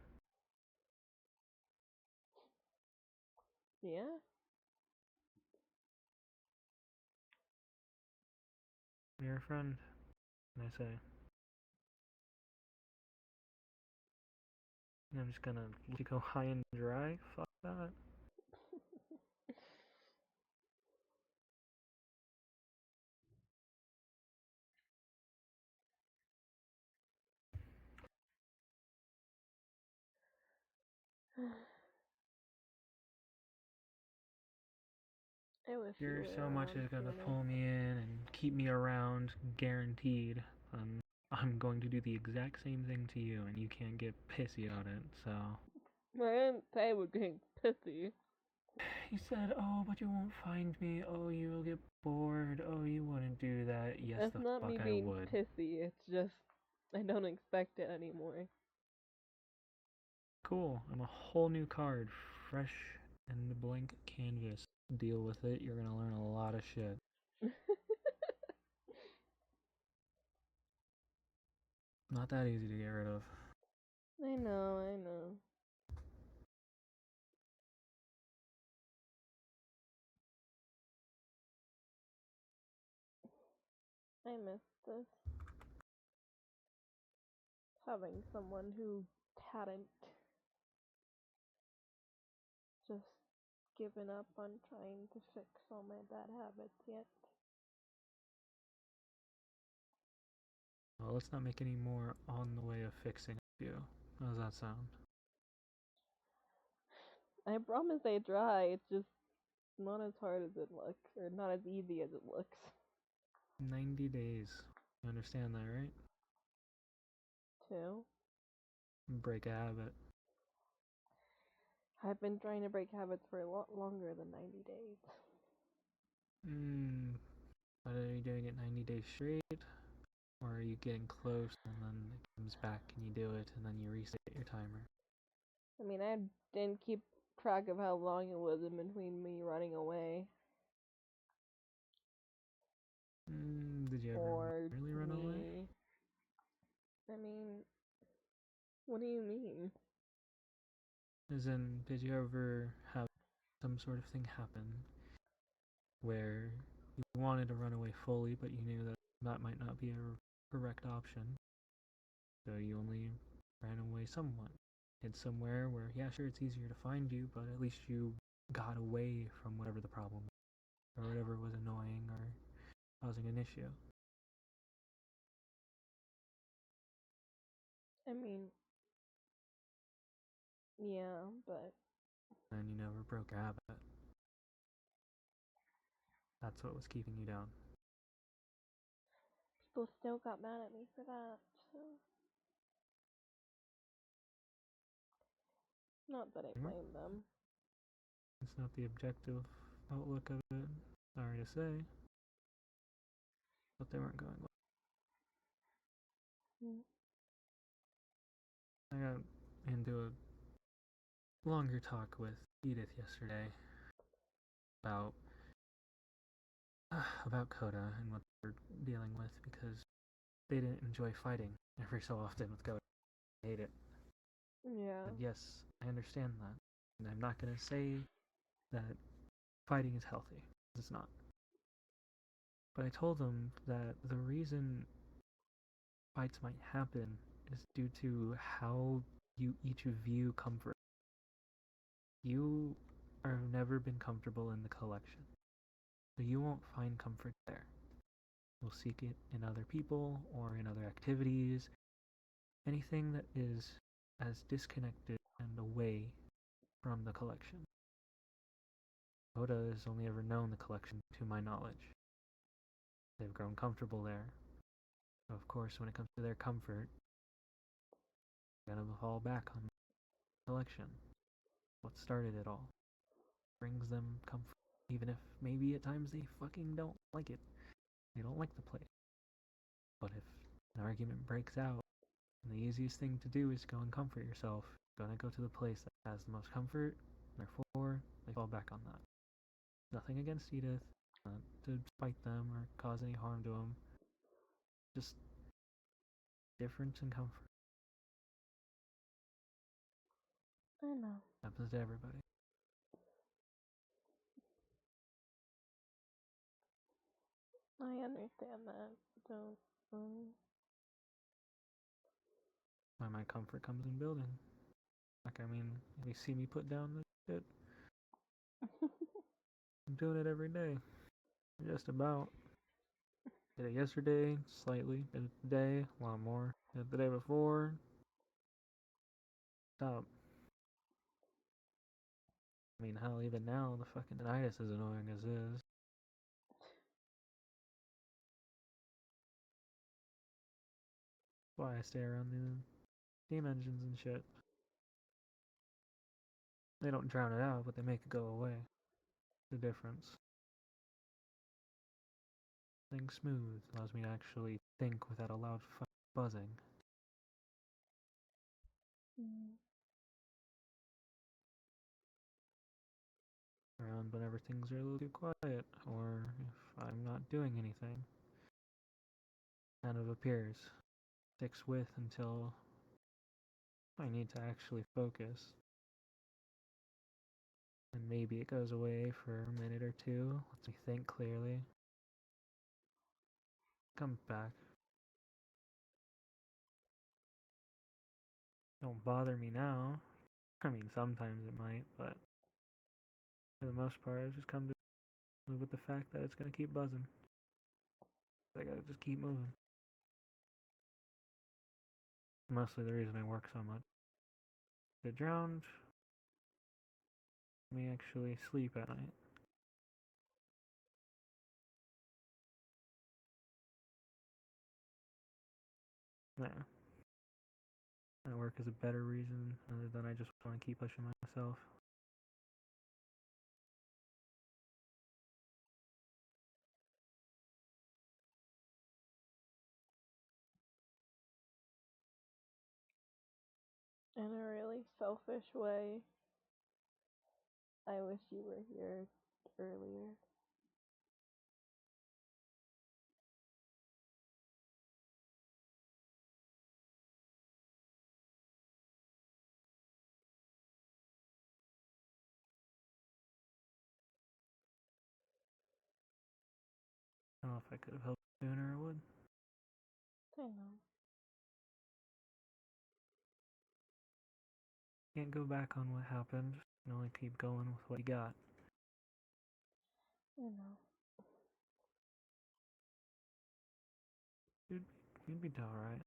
Yeah? You're a friend, I say. I'm just gonna let you go high and dry? Fuck that. I wish you Sure, were so much around is gonna sooner. pull me in and keep me around, guaranteed. I'm going to do the exact same thing to you, and you can't get pissy on it, so. I didn't say we're getting pissy. He said, oh, but you won't find me. Oh, you will get bored. Oh, you wouldn't do that. Yes, That's the not fuck me I being would. pissy, it's just I don't expect it anymore. Cool. I'm a whole new card. Fresh and blank canvas. Deal with it. You're gonna learn a lot of shit. Not that easy to get rid of. I know, I know. I miss this. Having someone who hadn't just given up on trying to fix all my bad habits yet. Well, let's not make any more on the way of fixing you. How does that sound? I promise I try, it's just not as hard as it looks, or not as easy as it looks. 90 days. You understand that, right? Too. Break a habit. I've been trying to break habits for a lot longer than 90 days. But are you doing it 90 days straight? Or are you getting close and then it comes back and you do it and then you reset your timer? I mean, I didn't keep track of how long it was in between me running away Did you ever or really run away? me. I mean, what do you mean? As in, did you ever have some sort of thing happen where you wanted to run away fully, but you knew that that might not be a correct option? So you only ran away somewhat. Hid somewhere where, yeah, sure, it's easier to find you, but at least you got away from whatever the problem was, or whatever was annoying or causing an issue. I mean, yeah, but And you never broke a habit. That's what was keeping you down. people still got mad at me for that. So, not that I blame them. It's not the objective outlook of it. Sorry to say, but they weren't going well. Mm. I got into a longer talk with Edith yesterday about Coda and what they're dealing with because they didn't enjoy fighting every so often with Coda. They hate it. Yeah. But yes, I understand that. And I'm not going to say that fighting is healthy. It's not. But I told them that the reason fights might happen is due to how you each view comfort. You have never been comfortable in the collection, so you won't find comfort there. You'll seek it in other people or in other activities, anything that is as disconnected and away from the collection. Oda has only ever known the collection to my knowledge. They've grown comfortable there. So of course, when it comes to their comfort, they're gonna fall back on the collection. What started it all. Brings them comfort. Even if maybe at times they fucking don't like it. They don't like the place. But if an argument breaks out, the easiest thing to do is go and comfort yourself. You're gonna go to the place that has the most comfort, therefore they fall back on that. Nothing against Edith, not to spite them or cause any harm to them. Just difference in comfort. I know. Happens to everybody. I understand that. Don't. Why my comfort comes in building. Like, I mean, if you see me put down this shit, I'm doing it every day. Just about. Did it yesterday, slightly. Did it today, a lot more. Did it the day before. Stop. I mean, hell, even now, the fucking tinnitus is annoying as is. That's why I stay around the steam engines and shit. They don't drown it out, but they make it go away. The difference. Things smooth allows me to actually think without a loud buzzing. Mm. Around whenever things are a little too quiet, or if I'm not doing anything. Kind of appears. Sticks with until I need to actually focus. And maybe it goes away for a minute or two, lets me think clearly. Comes back. Don't bother me now. I mean, sometimes it might, but for the most part, I've just come to live with the fact that it's gonna keep buzzing. I gotta just keep moving. Mostly the reason I work so much. Get drowned, let me actually sleep at night. Yeah. And work is a better reason other than I just want to keep pushing myself. In a really selfish way, I wish you were here earlier. I don't know if I could have helped sooner, I would. I know. Can't go back on what happened. You can only keep going with what you got. I know. You'd, you'd be alright.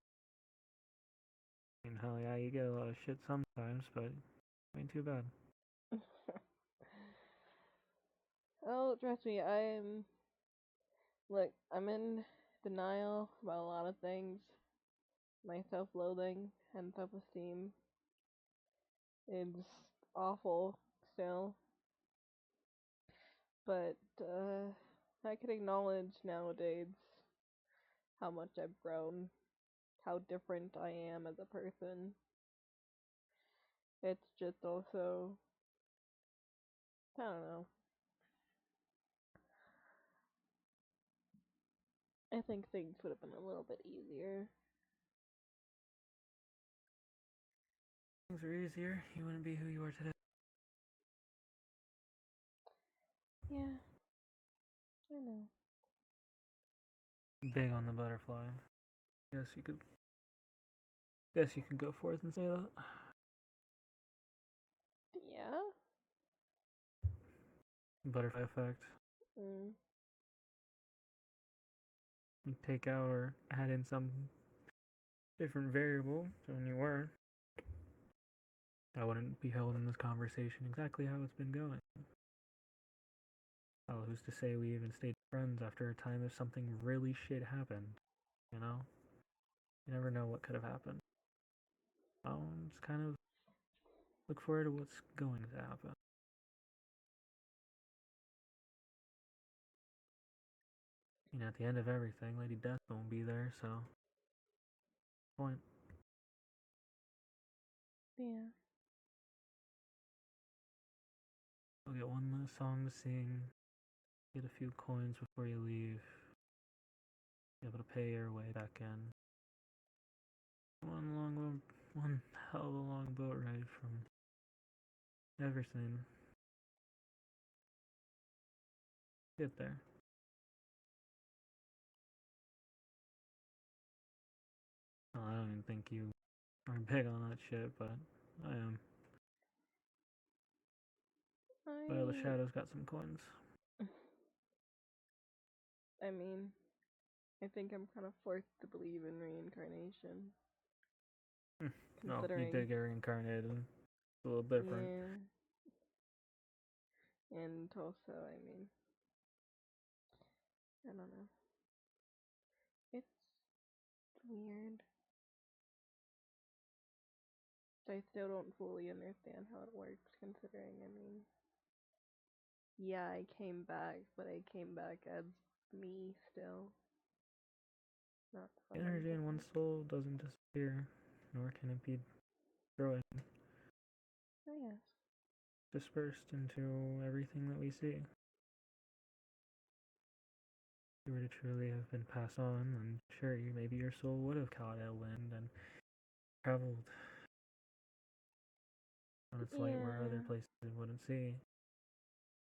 I mean, hell yeah, you get a lot of shit sometimes, but it ain't too bad. Oh, trust me, I'm in denial about a lot of things. My self-loathing and self-esteem is awful still. But, I can acknowledge nowadays how much I've grown, how different I am as a person. It's just also, I don't know. I think things would have been a little bit easier. Things were easier, you wouldn't be who you are today. Yeah, I know. Big on the butterfly. Guess you could. Guess you could go forth and say that. Yeah? Butterfly effect. Mm. You take out or add in some different variable, so when you were, I wouldn't be held in this conversation exactly how it's been going. Oh, who's to say we even stayed friends after a time if something really shit happened? You know? You never know what could have happened. Just kind of look forward to what's going to happen. You know, at the end of everything, Lady Death won't be there, so. Point. Yeah. You'll get one last song to sing, get a few coins before you leave, be able to pay your way back in. One hell of a long boat ride from everything. Get there. Well, I don't even think you are big on that shit, but I am. Well, the Shadow's got some coins. I mean, I think I'm kind of forced to believe in reincarnation. No, you Considering. did get reincarnated. It's a little different. Yeah. And also, I mean, I don't know. It's weird. I still don't fully understand how it works, considering, I mean, yeah, I came back, but I came back as me still. Not Energy in one soul doesn't disappear, nor can it be destroyed. Oh, yes. Dispersed into everything that we see. If you were to truly have been passed on, then sure, maybe your soul would have caught a wind and traveled on its light where other places it wouldn't see.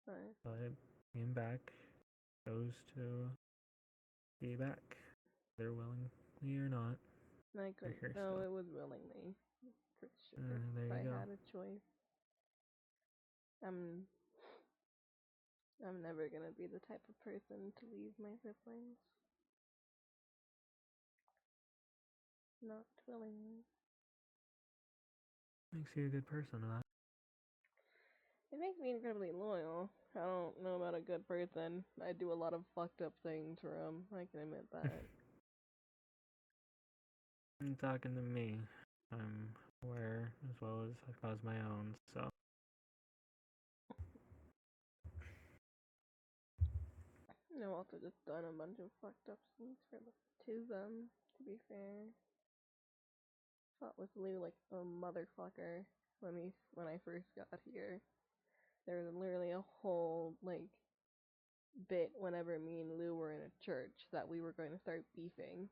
Right. But it came back, chose to be back, whether willingly or not. I couldn't. No, it was willingly. For sure. There if you I go. had a choice. I'm never gonna be the type of person to leave my siblings. Not willingly. Makes you a good person, huh? It makes me incredibly loyal. I don't know about a good person. I do a lot of fucked up things for them. I can admit that. You're talking to me. I'm aware as well as I've caused my own, so. I've also just done a bunch of fucked up things to them, to be fair. fought with Lou like a motherfucker when I first got here. There was literally a whole like bit whenever me and Lou were in a church that we were going to start beefing.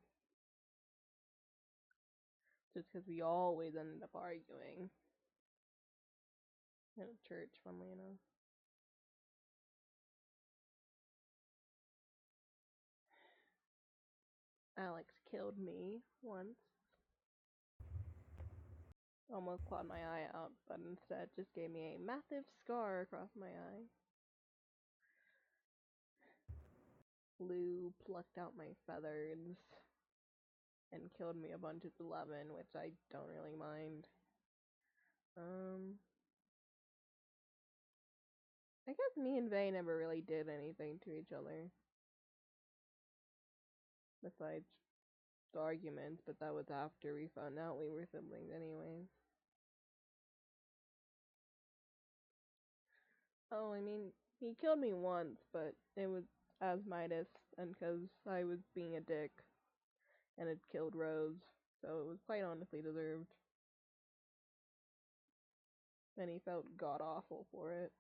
Just because we always ended up arguing in a church, funnily enough. Alex killed me once. Almost clawed my eye out, but instead just gave me a massive scar across my eye. Lou plucked out my feathers and killed me a bunch of 11, which I don't really mind. I guess me and Vay never really did anything to each other. Besides the arguments, but that was after we found out we were siblings anyways. Oh, I mean, he killed me once, but it was as Midas, and because I was being a dick, and it killed Rose, so it was quite honestly deserved. And he felt god-awful for it.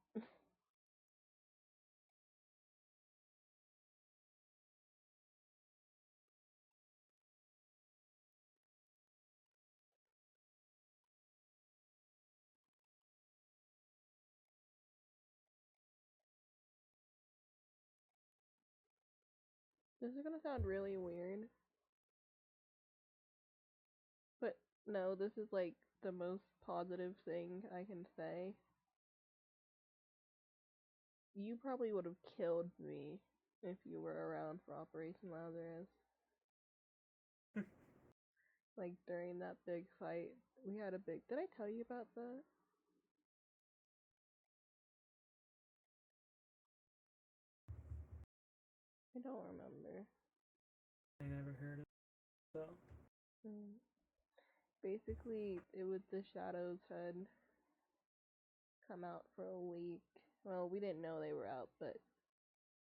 This is gonna sound really weird, but no, this is like the most positive thing I can say. You probably would have killed me if you were around for Operation Lazarus. Like during that big fight, we had a big. Did I tell you about that? I don't remember. I never heard of it, so. Basically, it was the shadows had come out for a week. Well, we didn't know they were out, but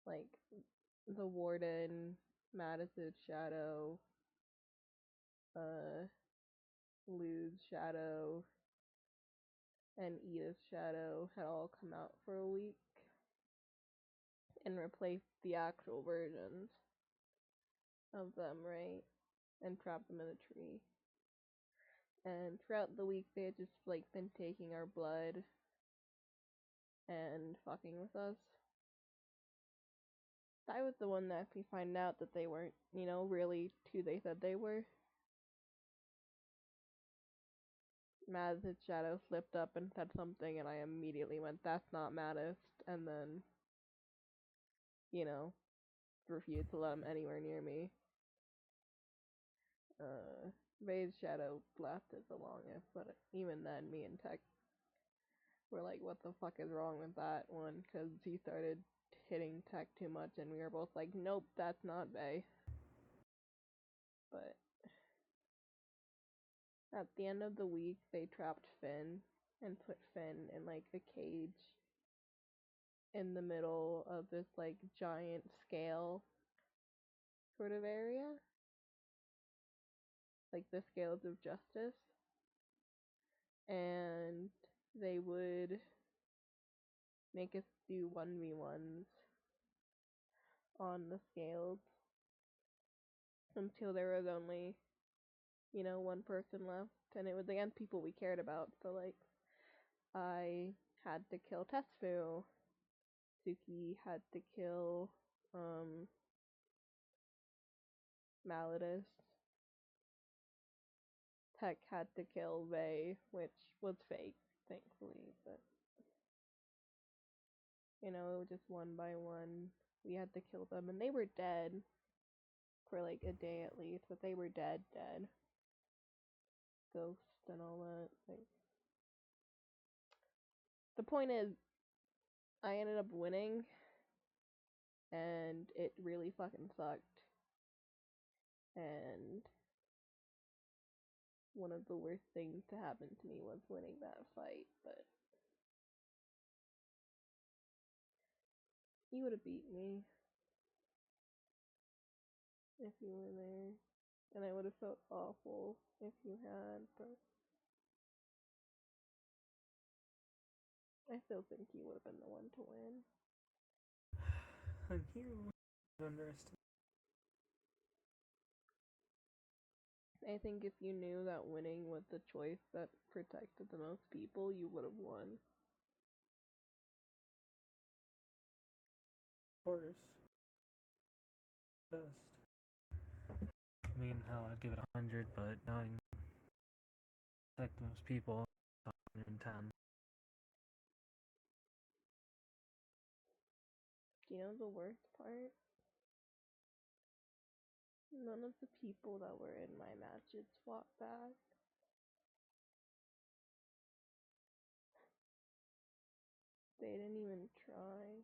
like the warden, Mattis's shadow, Lou's shadow, and Edith's shadow had all come out for a week and replaced the actual versions of them, right? And trapped them in a tree. And throughout the week, they had just like been taking our blood and fucking with us. I was the one that actually find out that they weren't, really who they said they were. Mattis' shadow slipped up and said something, and I immediately went, "That's not Mattis," and then, refused to let him anywhere near me. Vay's shadow lasted the longest, but even then, me and Tech were like, "What the fuck is wrong with that one?" Because he started hitting Tech too much, and we were both like, "Nope, that's not Vay." But at the end of the week, they trapped Finn and put Finn in like a cage in the middle of this like giant scale sort of area. Like the scales of justice. And they would make us do 1v1s on the scales until there was only, one person left. And it was against people we cared about. So like I had to kill Tesfu. Suki had to kill Malidus. Tech had to kill Vay, which was fake, thankfully, but it was just one by one. We had to kill them, and they were dead for like a day at least, but they were dead. Ghosts and all that. Like, the point is, I ended up winning, and it really fucking sucked. And one of the worst things to happen to me was winning that fight, but you would have beat me if you were there. and I would have felt awful if you had, but I still think you would have been the one to win. You underestimate. I think if you knew that winning was the choice that protected the most people, you would have won. Of course. Best. I mean, hell, I'd give it 100, but knowing like most people, 110. Do you know the worst part? None of the people that were in my matches fought back. They didn't even try.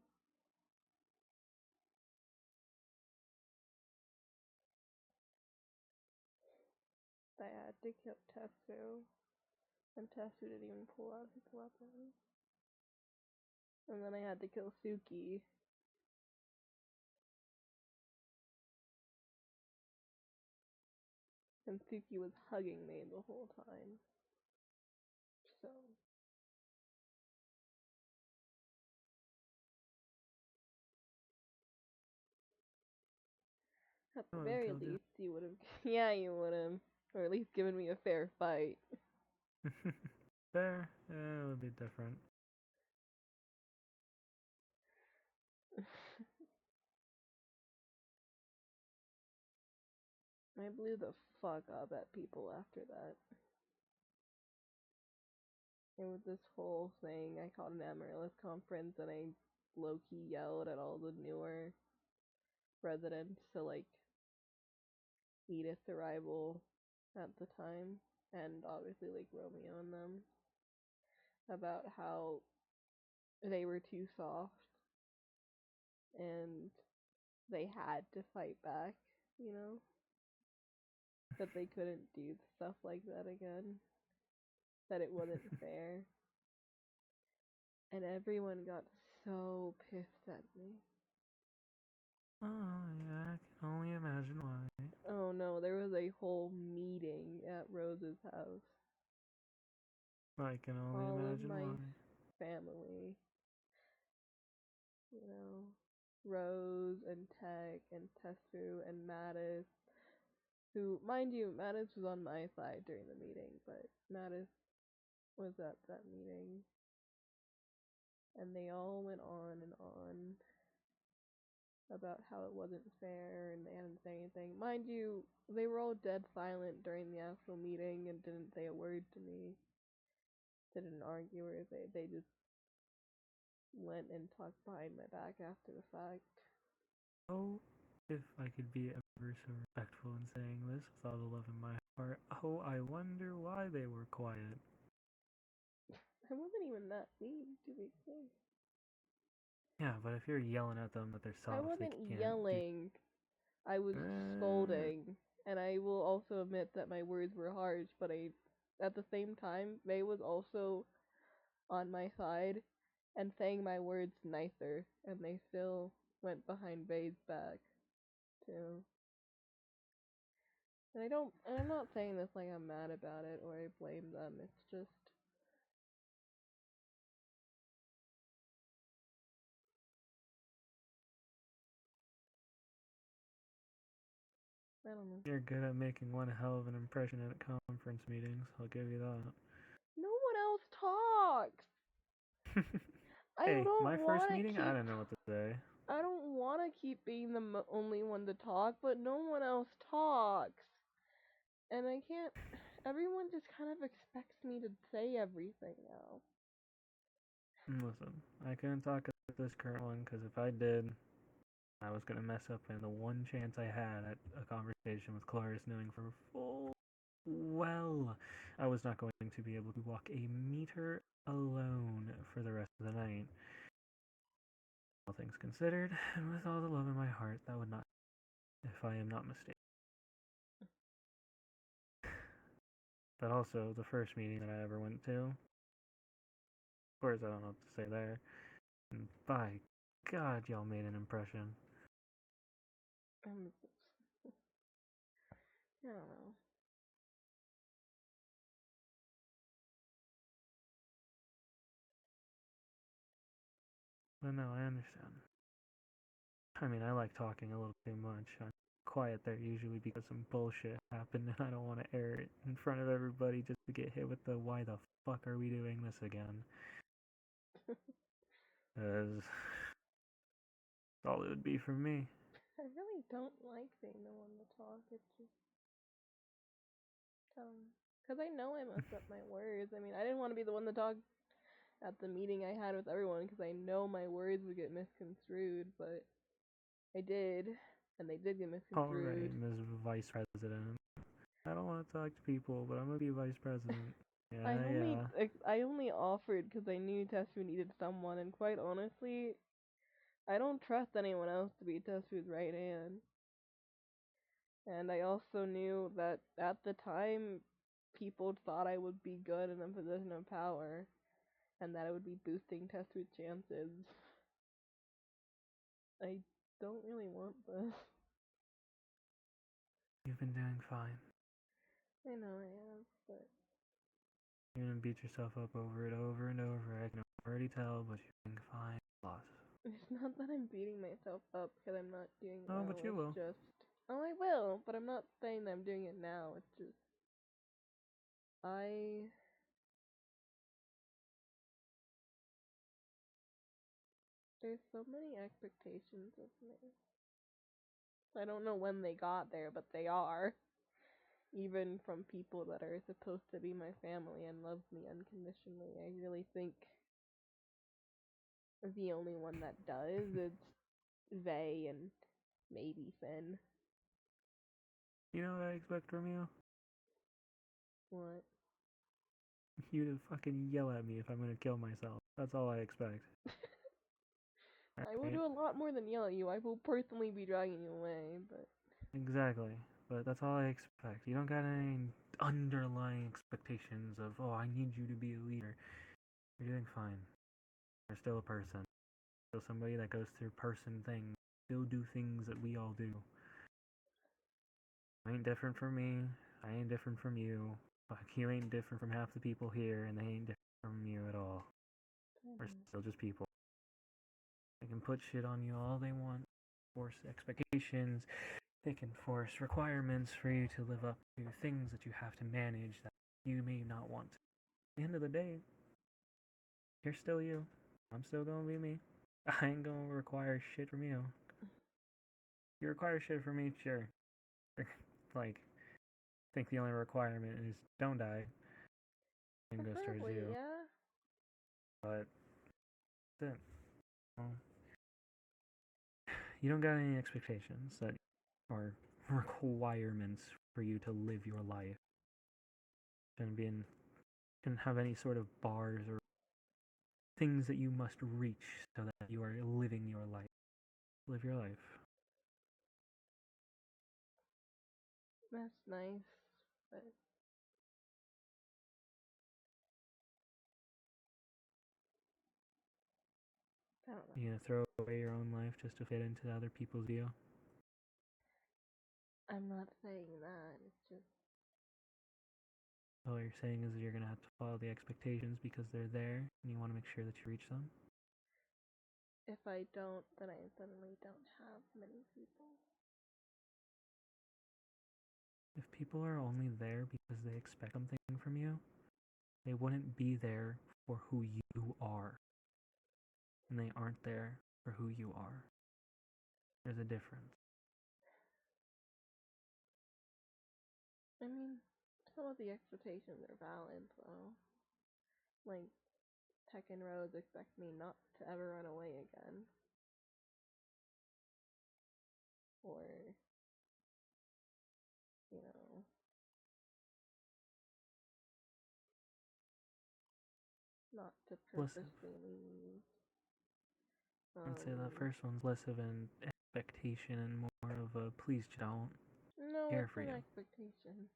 I had to kill Tetsu, and Tetsu didn't even pull out his weapon. And then I had to kill Suki. And Suki was hugging me the whole time. So. At the very least, you would have. Yeah, you would have. Or at least given me a fair fight. Fair? Yeah, it would be different. I blew the fuck up at people after that. It was this whole thing. I called an Amaryllis conference and I low-key yelled at all the newer residents to, like, Edith's arrival at the time, and obviously, like, Romeo and them, about how they were too soft and they had to fight back, you know? That they couldn't do stuff like that again. That it wasn't fair. And everyone got so pissed at me. Oh, yeah, I can only imagine why. Oh no, there was a whole meeting at Rose's house. I can only All of imagine my why. family, you know, Rose and Tech and Tessu and Mattis, who, mind you, Mattis was on my side during the meeting, but Mattis was at that meeting. And they all went on and on about how it wasn't fair and they hadn't said anything. Mind you, they were all dead silent during the actual meeting and didn't say a word to me. They didn't argue or they just went and talked behind my back after the fact. Oh, if I could be ever so respectful in saying this with all the love in my heart, oh, I wonder why they were quiet. I wasn't even that mean, to be clear. Yeah, but if you're yelling at them that they're soft, I wasn't they can't yelling. I was scolding. And I will also admit that my words were harsh, but at the same time, May was also on my side and saying my words nicer, and they still went behind Bay's back, too. And I'm not saying this like I'm mad about it or I blame them, it's just, I don't know. You're good at making one hell of an impression at conference meetings, I'll give you that. No one else talks! Hey, my first meeting, I don't know what to say. I don't want to keep being the only one to talk, but no one else talks. And I can't, everyone just kind of expects me to say everything now. Listen, I couldn't talk at this current one because if I did, I was gonna mess up in the one chance I had at a conversation with Cloris, knowing for full well I was not going to be able to walk a meter alone for the rest of the night. All things considered, and with all the love in my heart, that would not, if I am not mistaken. But also, the first meeting that I ever went to, of course, I don't know what to say there. And by God, y'all made an impression. I don't know. But no, I understand. I mean, I like talking a little too much. I'm quiet there usually because some bullshit happened and I don't want to air it in front of everybody just to get hit with the why the fuck are we doing this again? Because that's all it would be for me. I really don't like being the one to talk. It's just because I know I messed up my words. I mean, I didn't want to be the one to talk at the meeting I had with everyone because I know my words would get misconstrued, but I did, and they did get Alright, misconstrued. Ms. Vice President. I don't want to talk to people, but I'm gonna be vice president. Yeah, yeah. I only offered because I knew Testu needed someone, and quite honestly, I don't trust anyone else to be Testu's right hand. And I also knew that at the time, people thought I would be good in a position of power, and that I would be boosting Testu's chances. I don't really want this. You've been doing fine. I know I have, but You're gonna beat yourself up over it over and over. I can already tell, but you're doing fine. Lots. it's not that I'm beating myself up because I'm not doing Oh, well. but you It's will. just, oh, I will, but I'm not saying that I'm doing it now. It's just, I. There's so many expectations of me. I don't know when they got there, but they are. Even from people that are supposed to be my family and love me unconditionally. I really think the only one that does is Vay and maybe Finn. You know what I expect from you? What? You to fucking yell at me if I'm gonna kill myself. That's all I expect. I will Right? do a lot more than yell at you. I will personally be dragging you away, but Exactly. But that's all I expect. You don't got any underlying expectations of, oh, I need you to be a leader. You're doing fine. You're still a person. Still somebody that goes through person things. Still do things that we all do. You ain't different from me. I ain't different from you. Fuck, you ain't different from half the people here, and they ain't different from you at all. We're still just people. They can put shit on you all they want, force expectations, they can force requirements for you to live up to things that you have to manage that you may not want to. At the end of the day, you're still you. I'm still gonna be me. I ain't gonna require shit from you. You require shit from me, sure. Like, I think the only requirement is don't die and goes towards preferably, you. yeah. But that's it. Well, you don't got any expectations that are requirements for you to live your life. Shouldn't be in, shouldn't have any sort of bars or things that you must reach so that you are living your life. Live your life. That's nice, but I don't know. You gonna throw away your own life just to fit into other people's view? I'm not saying that. It's just All you're saying is you're gonna have to follow the expectations because they're there, and you want to make sure that you reach them. if I don't, then I suddenly don't have many people. If people are only there because they expect something from you, they wouldn't be there for who you are. And they aren't there for who you are. There's a difference. I mean, some of the expectations are valid, though. Like, Tech and Rose expect me not to ever run away again. Or, you know, not to Less of, purposely leave. I'd say that first one's less of an expectation and more of a please don't No, care it's for an you. expectation.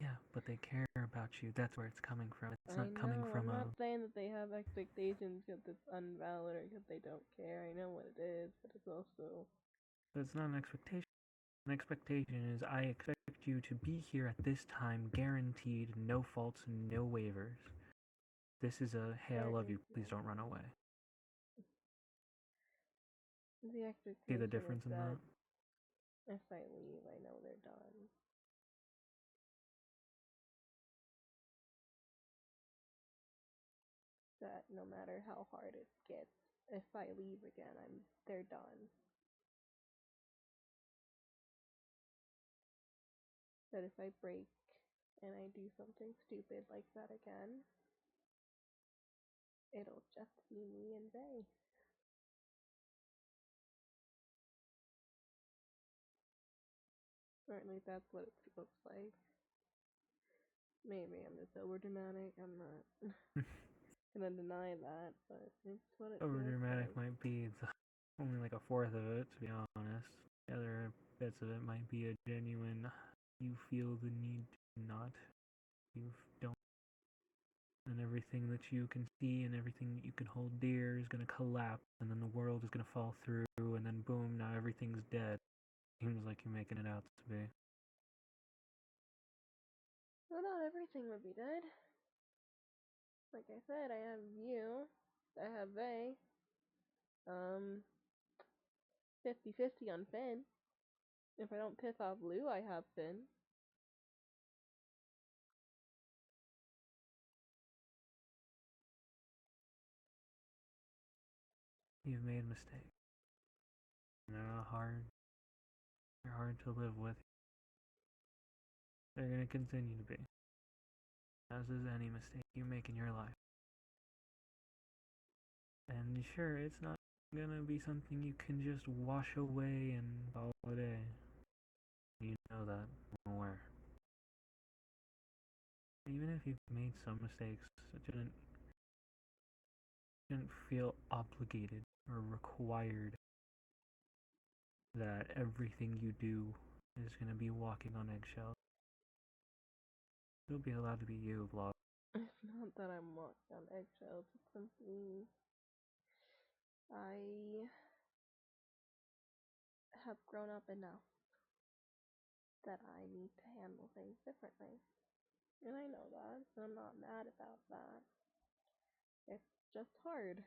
Yeah, but they care about you. That's where it's coming from. It's I not coming know, I'm from a. not saying that they have expectations because it's unvalid or because they don't care. I know what it is, but it's also. It's not an expectation. An expectation is I expect you to be here at this time, guaranteed, no faults, no waivers. This is a hey, I There love is you, please don't run away. the See the expectation is difference in that that? if I leave, I know they're done. That no matter how hard it gets, if I leave again, they're done. That if I break and I do something stupid like that again, it'll just be me and they. Or at least that's what it looks like. Maybe I'm just over dramatic. I'm not gonna deny that, but it's what it Over feels dramatic like. might be only like a fourth of it, to be honest. The other bits of it might be a genuine, you feel the need to not, you don't, and everything that you can see and everything that you can hold dear is gonna collapse, and then the world is gonna fall through, and then boom, now everything's dead. Seems like you're making it out to be. Well, not everything would be dead. Like I said, I have you. I have they. 50-50 on Finn. If I don't piss off Lou, I have Finn. You've made mistakes. They're hard. They're hard to live with. They're gonna continue to be. As is any mistake you make in your life. And sure, it's not gonna be something you can just wash away and call it a day. You know that. I'm aware. Even if you've made some mistakes, it didn't feel obligated or required that everything you do is gonna be walking on eggshells. You'll be allowed to be you, vlog. It's not that I'm walking on eggshells. It's simply I have grown up enough that I need to handle things differently. And I know that. So I'm not mad about that. It's just hard.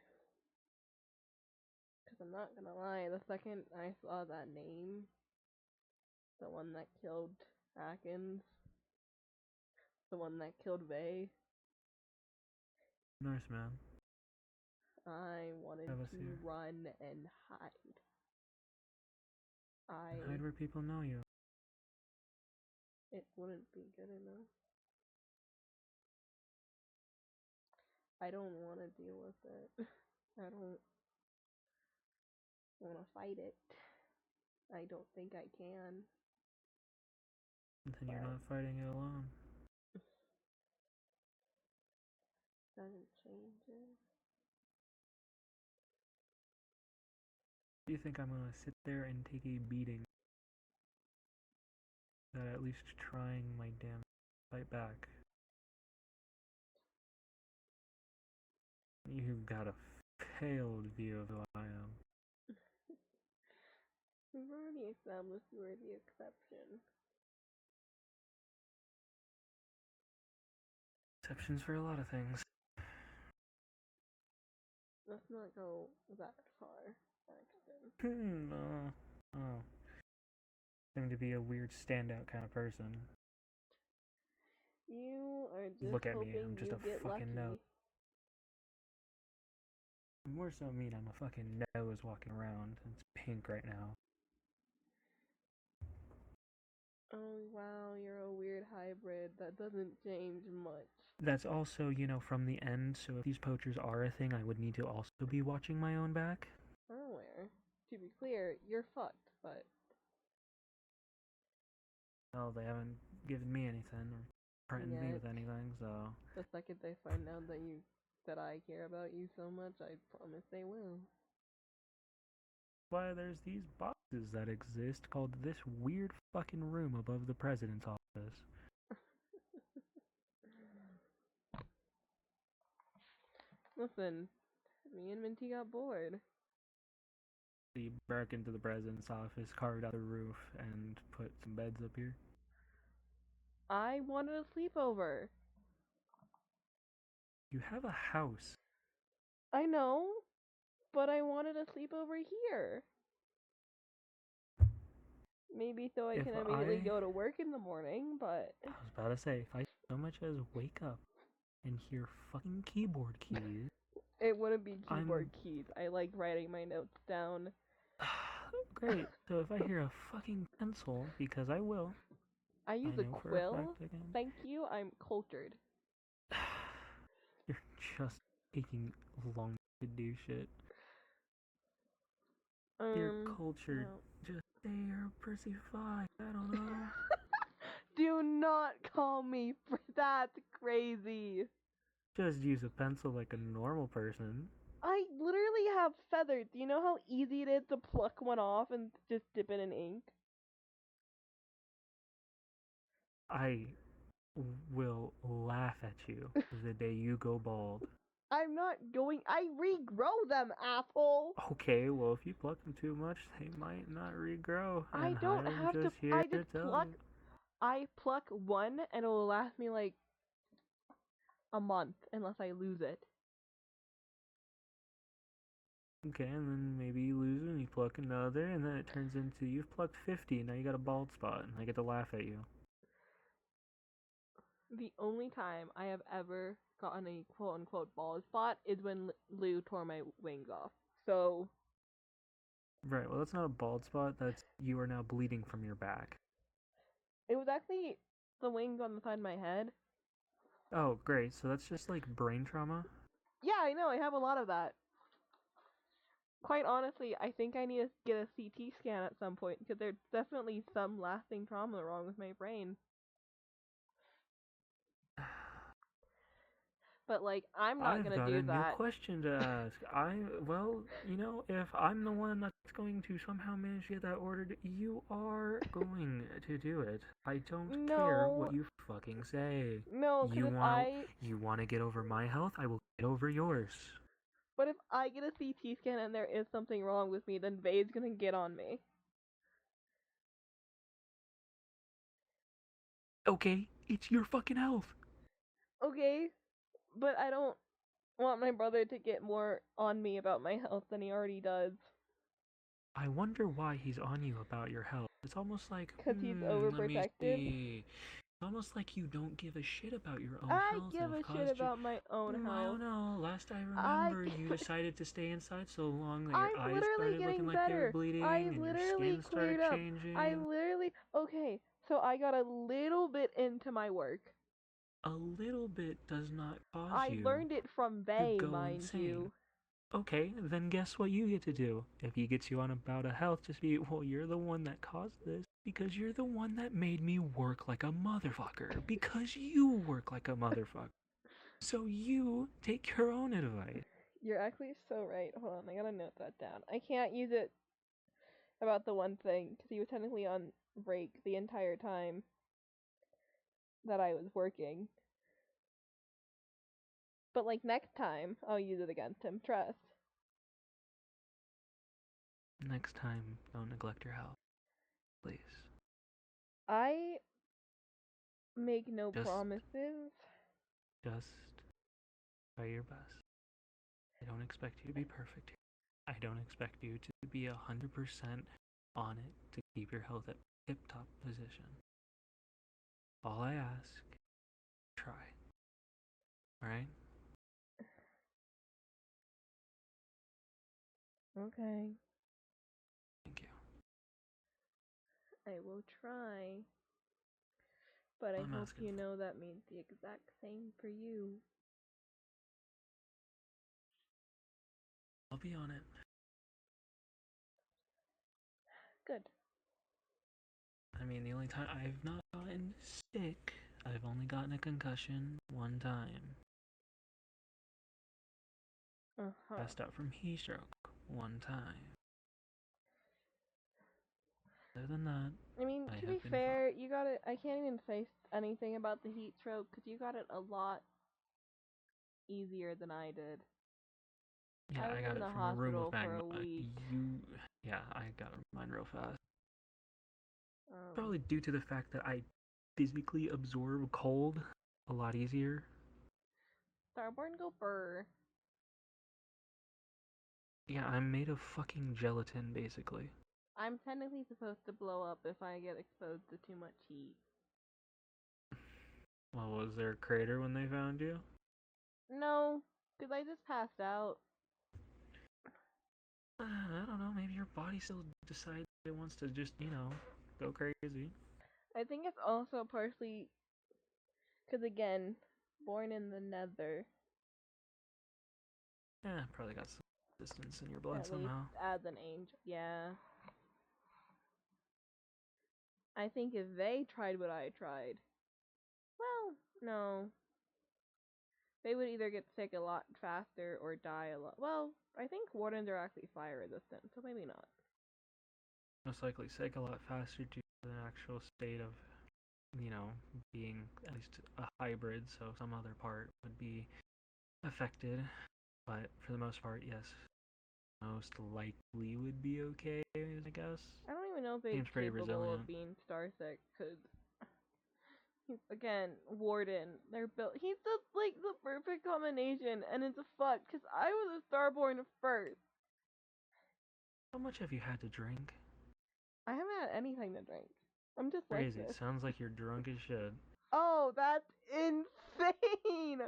Because I'm not gonna lie, the second I saw that name, the one that killed Atkins, the one that killed Vay, Nurse man. I wanted Have us to here. run and hide. And hide where people know you. It wouldn't be good enough. I don't want to deal with it. I don't want to fight it. I don't think I can. And then you're not fighting it alone. Doesn't change it. Do you think I'm gonna sit there and take a beating that at least trying my damn fight back? You've got a failed view of who I am. We've already established you are the exception. Exceptions for a lot of things. Let's not go that far, Axton. No. Oh. Seem to be a weird standout kind of person. You are just Look at me, hoping I'm just you a get fucking lucky. nose. More so mean I'm a fucking nose walking around. It's pink right now. Oh wow, you're a weird hybrid. That doesn't change much. That's also, from the end, so if these poachers are a thing, I would need to also be watching my own back. I'm aware. To be clear, you're fucked, but... Well, they haven't given me anything or threatened me with anything, so... The second they find out that I care about you so much, I promise they will. Why there's these boxes that exist called this weird fucking room above the president's office. Listen, me and Minty got bored. You break into the president's office, carved out the roof, and put some beds up here. I wanted a sleepover. You have a house. I know, but I wanted a sleepover here. Maybe so I If can immediately go to work in the morning, but I was about to say, if I so much as wake up and hear fucking keyboard keys, it wouldn't be keyboard I'm keys. I like writing my notes down. great. So if I hear a fucking pencil, because I will, I I use a know for a fact quill. I can. Thank you, I'm cultured. You're just taking long to do shit. You're cultured. No. Just say you're Percy 5. I don't know. Do not call me for that crazy. Just use a pencil like a normal person. I literally have feathers. Do you know how easy it is to pluck one off and just dip it in ink? I will laugh at you the day you go bald. I'm not going. I regrow them, asshole. Okay, well, if you pluck them too much, they might not regrow. I And don't I'm have to. just here I to just tell pluck. you. I pluck one, and it will last me like a month unless I lose it. Okay, and then maybe you lose it and you pluck another, and then it turns into you've plucked 50, and now you got a bald spot, and I get to laugh at you. The only time I have ever gotten a quote unquote bald spot is when Lou tore my wings off. So Right, well, that's not a bald spot, that's you are now bleeding from your back. it was actually the wings on the side of my head. Oh, great, so that's just like brain trauma? Yeah, I know. I have a lot of that. Quite honestly, I think I need to get a CT scan at some point because there's definitely some lasting trauma wrong with my brain. But like, I'm not I've gonna got do a new that. question to ask. Well, if I'm the one that's going to somehow manage to get that ordered, you are going to do it. I don't care No, what you fucking say. no, because You want you want to get over my health? I will get over yours. but if I get a CT scan and there is something wrong with me, then Vay's gonna get on me. Okay, it's your fucking health. Okay, but I don't want my brother to get more on me about my health than he already does. I wonder why he's on you about your health. It's almost like, Because he's let me overprotective. see. It's almost like you don't give a shit about your own I health give and a have shit caused you. about my own I health. don't know. Last I I remember, you give decided to stay inside so long that your I'm eyes literally started looking getting like they were better. I bleeding and your literally skin started cleared up. changing. Okay, so I got a little bit into my work. A little bit does not cause I you learned it from to Vay, go mind insane. you. Okay, then guess what you get to do? If he gets you on about a health, just be, well, you're the one that caused this because you're the one that made me work like a motherfucker. Because you work like a motherfucker. So you take your own advice. You're actually so right. Hold on, I gotta note that down. I can't use it about the one thing because he was technically on break the entire time that I was working. But like next time, I'll use it against him. Trust. Next time, don't neglect your health, please. I make no Just, promises. just try your best. I don't expect you to be perfect here. I don't expect you to be 100% on it to keep your health at tip-top position. All I ask, try. Alright? Okay, Thank you. I will try. But I I'm hope asking you for. know that means the exact same for you. I'll be on it. Good. I mean, the only time I've not gotten sick, I've only gotten a concussion one time. Uh-huh. Passed out from heat stroke one time. Other than that, I mean, I to be have been fine. fair, you got it. I can't even say anything about the heat stroke because you got it a lot easier than I did. Yeah, I I was got in it the from a room hospital with for magma. a week. Yeah, I got mine real fast. Um, Probably due to the fact that I physically absorb cold a lot easier. Starborn go burr. Yeah, I'm made of fucking gelatin, basically. I'm technically supposed to blow up if I get exposed to too much heat. Well, was there a crater when they found you? No, because I just passed out. I don't know, maybe your body still decides it wants to just, go crazy. I think it's also partially because, again, born in the nether, Yeah, probably got some distance in your blood at least somehow. as an angel. Yeah. I think if they tried what I tried, well, no. They would either get sick a lot faster or die a lot. Well, I think wardens are actually fire resistant, so maybe not. Most likely sick a lot faster due to the actual state of, being at least a hybrid, so some other part would be affected. But for the most part, yes, most likely would be okay, I guess. I don't even know if they're Seems pretty capable resilient. of being starsick, because, again, warden, they're built. He's the perfect combination, and it's a fuck, because I was a starborn first. How much have you had to drink? I haven't had anything to drink. I'm just like Crazy. this. Sounds like you're drunk as shit. Oh, that's insane!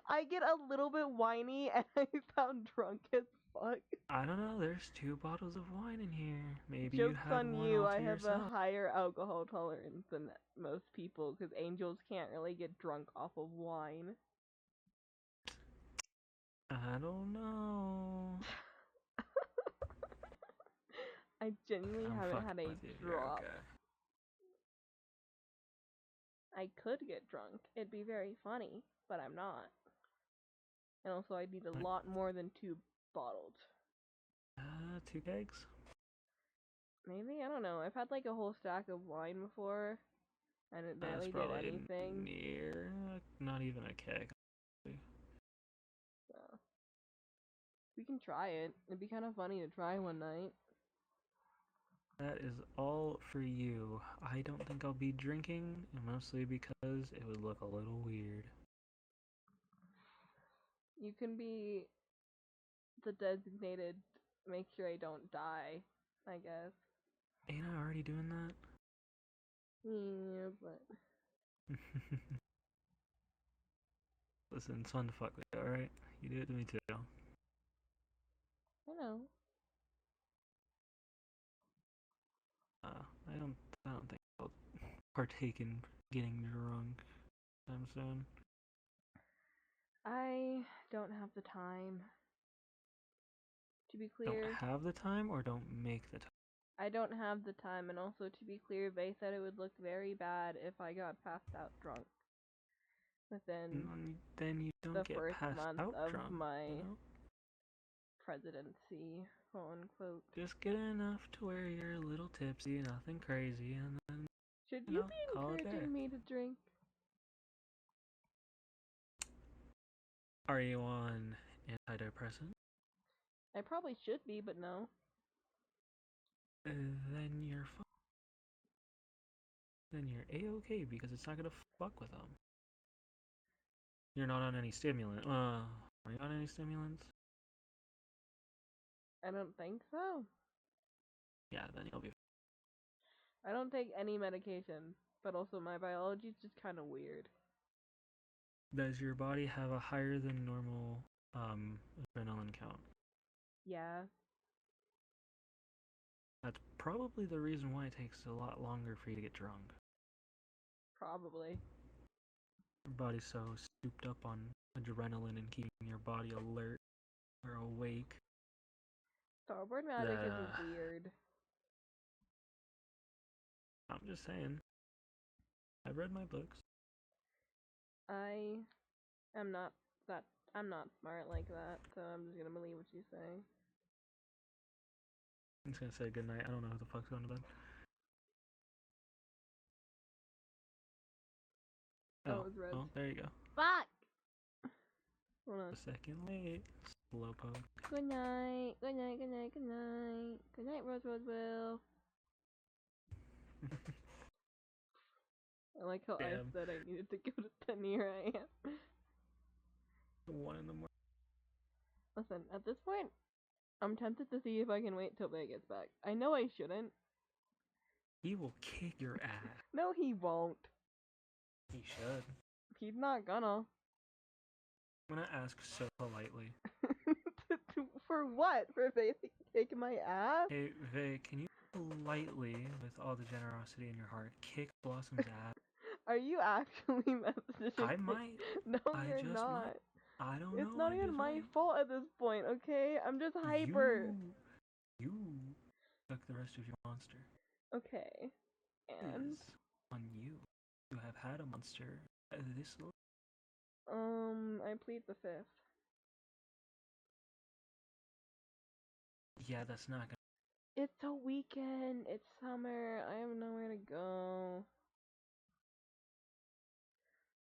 I get a little bit whiny and I sound drunk as fuck. I don't know. There's 2 bottles of wine in here. Maybe you Joke's had on one you, all I to have a yourself. higher alcohol tolerance than most people because angels can't really get drunk off of wine. I don't know. I genuinely I'm haven't fucking had a with you. You're drop. okay. I could get drunk. It'd be very funny, but I'm not. And also, I'd need a lot more than 2 bottles. 2 kegs? Maybe? I don't know. I've had like a whole stack of wine before, and it That's barely did probably anything. near. Not even a keg. So, we can try it. It'd be kind of funny to try one night. That is all for you. I don't think I'll be drinking, mostly because it would look a little weird. You can be the designated, make sure I don't die, I guess. Ain't I already doing Yeah, but that? Listen, it's fun to fuck with you, alright? You do it to me too. I know. I don't think I'll partake in getting drunk sometime soon. I don't have the time. To be Don't clear, have the time or don't make the time? I don't have the time, and also to be clear, they said it would look very bad if I got passed out drunk within Then you the don't get first passed month out of drunk, my you know? presidency, quote unquote. Just get enough to where you're a little tipsy, nothing crazy, and then, Should you be call it there. encouraging me to drink? Are you on antidepressant? I probably should be, but no. Then you're fine. Then you're a-okay because it's not gonna fuck with them. You're not on any stimulant. Are you on any stimulants? I don't think so. Yeah, then you'll be. I don't take any medication, but also my biology is just kind of weird. Does your body have a higher than normal adrenaline count? Yeah, That's probably the reason why it takes a lot longer for you to get drunk. probably. Your body's so souped up on adrenaline and keeping your body alert or awake Starboard magic that is just weird. I'm just saying. I've read my books. I am not that. I'm not smart like that, so I'm just gonna believe what you say. I'm just gonna say goodnight. I don't know who the fuck's going to bed. Oh, it was red. Well, there you go. Fuck! Hold on. A second late. Lopo. Good night. Good night. Good night. Good night. Good night, Roseville. I like how I Damn. said I needed to go to 10. Here I am. 1 in the morning. Listen, at this point, I'm tempted to see if I can wait till Bay gets back. I know I shouldn't. He will kick your ass. No, he won't. He should. He's not gonna. I'm gonna ask so politely. For what? For Bay to kick my ass? Hey, Vey, can you politely, with all the generosity in your heart, kick Blossom's ass? Are you actually messaging I me? might. No, I you're just not. might. I don't know. It's not I even just my might. fault at this point, okay? I'm just hyper. You took the rest of your monster. Okay. It And is on you. You have had a monster this long. I plead the fifth. Yeah, that's not gonna. It's a weekend. It's summer. I have nowhere to go.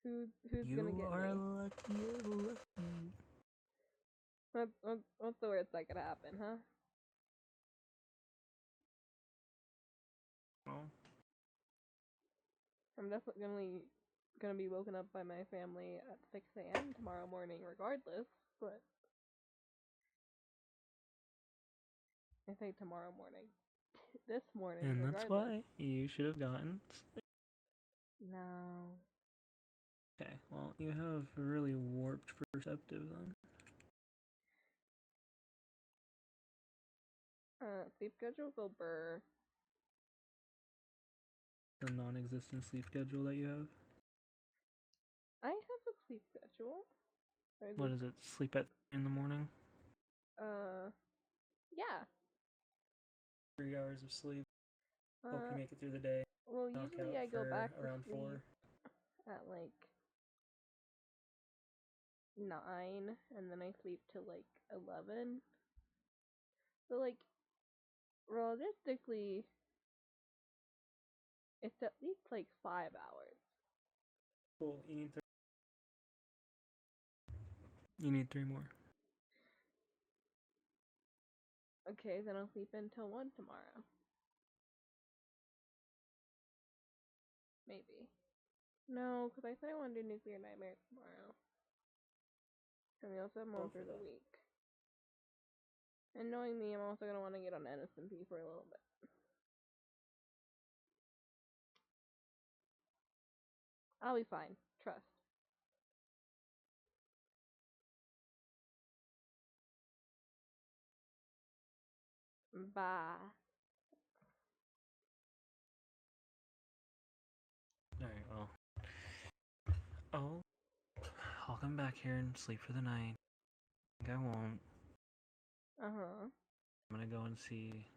Who's gonna You get are me? lucky. You're lucky. What's the worst that could happen, huh? Well, I'm definitely gonna be woken up by my family at 6 a.m. tomorrow morning, regardless. But I say tomorrow morning. This morning, and regardless. that's why you should have gotten. No. Okay, well, you have a really warped perceptive then. Sleep schedule go burr. The non-existent sleep schedule that you have. I have a sleep schedule. What is it? Sleep at in the morning? Yeah. 3 hours of sleep. Hope you make it through the day. Well, Knock usually out I go for back to around sleep 4. at like 9, and then I sleep till like 11. So like, realistically, it's at least like 5 hours. Cool. You need 3 more. Okay, then I'll sleep until 1 tomorrow. Maybe. No, because I said I want to do Nuclear Nightmares tomorrow. And we also have one through the week. And knowing me, I'm also going to want to get on NoctusSMP for a little bit. I'll be fine. Trust. Bye. Alright, well. Oh, I'll come back here and sleep for the night. I think I won't. Uh-huh. I'm gonna go and see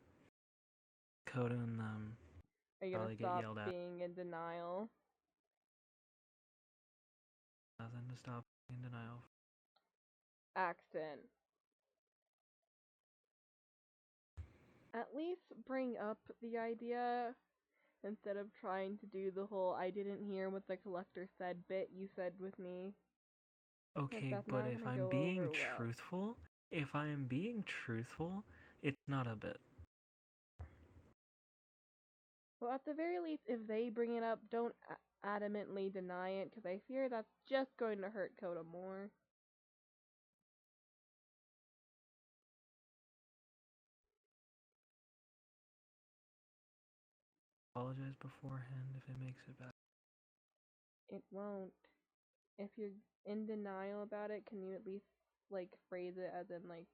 Coda and them. Are you going to Probably get stop yelled at. being in denial? Nothing to stop in denial. Accent. At least bring up the idea instead of trying to do the whole I didn't hear what the collector said bit you said with me. Okay, but if I'm being truthful, it's not a bit. Well, at the very least, if they bring it up, don't adamantly deny it, because I fear that's just going to hurt Coda more. Apologize beforehand if it makes it bad. It won't. If you're in denial about it, can you at least, like, phrase it as in, like,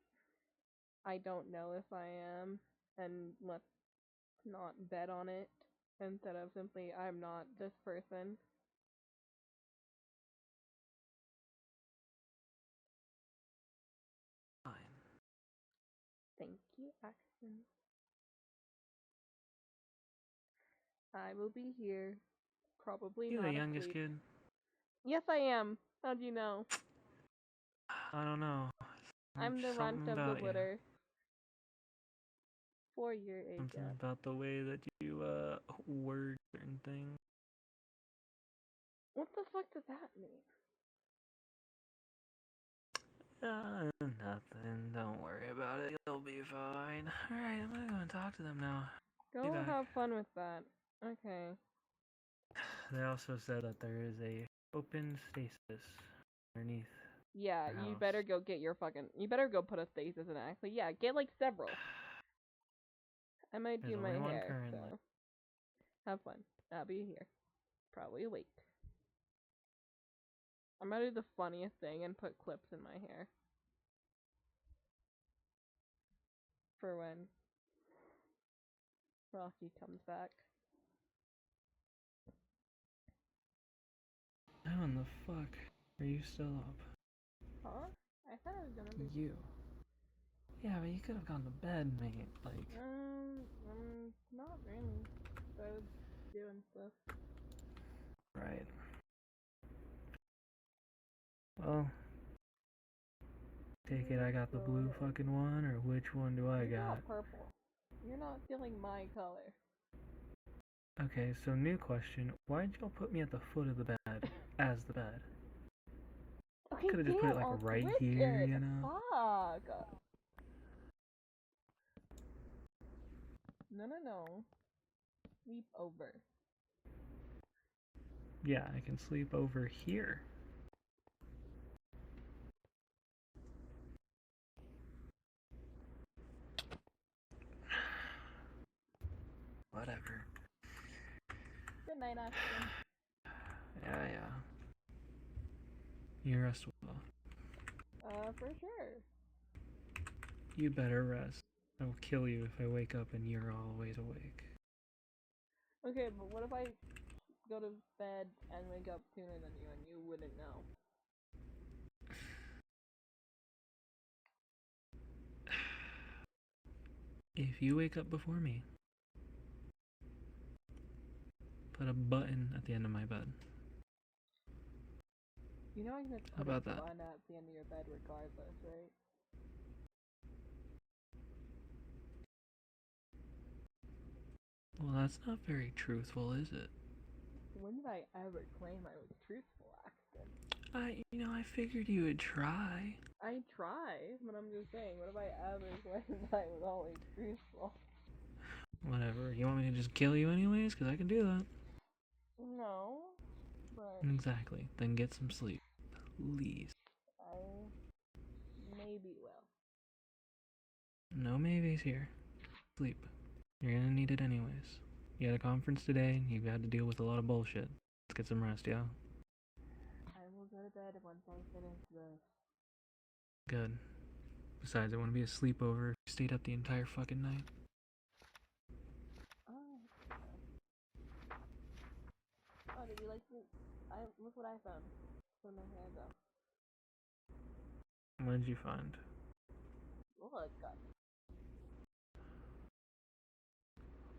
I don't know if I am, and let's not bet on it, instead of simply, I'm not this person. Fine. Thank you, Axton. I will be here. Probably You not the youngest asleep. kid? Yes, I am. How do you know? I don't know. I'm the runt of the litter. 4-year age Something gap. about the way that you word certain things. What the fuck does that mean? Nothing. Don't worry about it. You'll be fine. Alright, I'm gonna go and talk to them now. Be Go back. have fun with that. Okay. They also said that there is a open stasis underneath. Yeah, Your you house. better go get your fucking. You better go put a stasis in it. Actually, yeah, get like several. I might There's do my only one hair, currently. so have fun. I'll be here. Probably awake. I'm gonna do the funniest thing and put clips in my hair. For when Rocky comes back. How in the fuck are you still up? Huh? I thought I was gonna be. You. Yeah, but you could have gone to bed, mate. Like. Not really. I was doing stuff. Right. Well. Take it I got the blue fucking one, or which one do I You got? got purple. You're not feeling my color. Okay, so new question. Why'd y'all put me at the foot of the bed as the bed? Okay, Could have just put it like I'll right switch here, it. you know? Fuck. No. Sleep over. Yeah, I can sleep over here. Whatever. Good night, Ashton. Yeah. You rest well. For sure. You better rest. I will kill you if I wake up and you're always awake. Okay, but what if I go to bed and wake up sooner than you and you wouldn't know? If you wake up before me, put a button at the end of my bed. You know I'm gonna How put about a that? button at the end of your bed regardless, right? Well, that's not very truthful, is it? When did I ever claim I was truthful, Axton? I figured you would try. I try, but I'm just saying, what if I ever claimed I was always truthful? Whatever. You want me to just kill you anyways? Because I can do that. No, but Exactly. Then get some sleep. Please. I maybe will. No maybes here. Sleep. You're gonna need it anyways. You had a conference today, and you've had to deal with a lot of bullshit. Let's get some rest, yeah? I will go to bed once I finish this. Good. Besides, I want to be a sleepover if you stayed up the entire fucking night. Oh, did you like this? Look what I found. Put my hand up. What did you find? Look.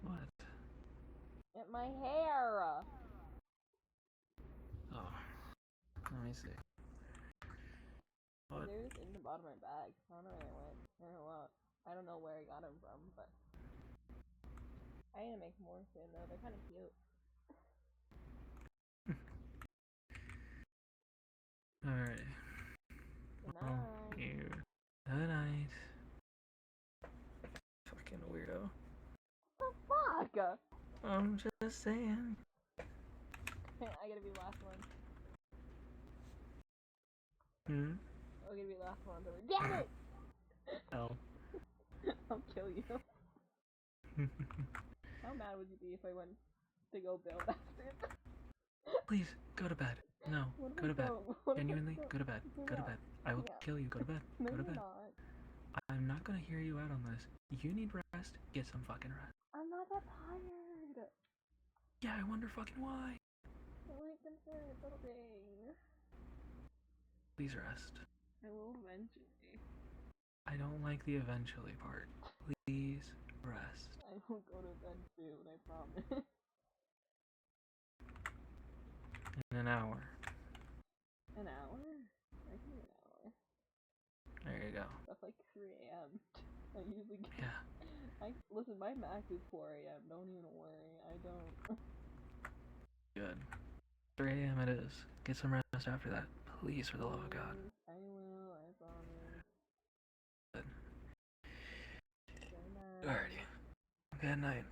What? At my hair! Oh. Let me see. What? They're just in the bottom of my bag. I don't know where they went. I don't know where I got them from, but I need to make more soon though. They're kind of cute. Alright. Good Well, night. Good night. Fucking weirdo. What the fuck? I'm just saying. I gotta be the last one. Hmm? I'm gonna be the last one. Damn it! Hell. I'll kill you. How mad would you be if I went to go build after it? Please, go to bed. No, go to bed. Genuinely, go to bed. Go to bed. I will kill you. Go to bed. No, Go to you're bed. not. I'm not gonna hear you out on this. You need rest. Get some fucking rest. I'm not that tired. Yeah, I wonder fucking why. Like I'm sorry, it's okay. Please rest. I will eventually. I don't like the eventually part. Please rest. I will go to bed soon, I promise. In an hour. An hour? I can do an hour. There you go. That's like 3 a.m. I usually get... Yeah. Listen, my max is 4 a.m. Don't even worry. I don't... Good. 3 a.m. it is. Get some rest after that. Please, for the love of God. I will, I promise. Good night.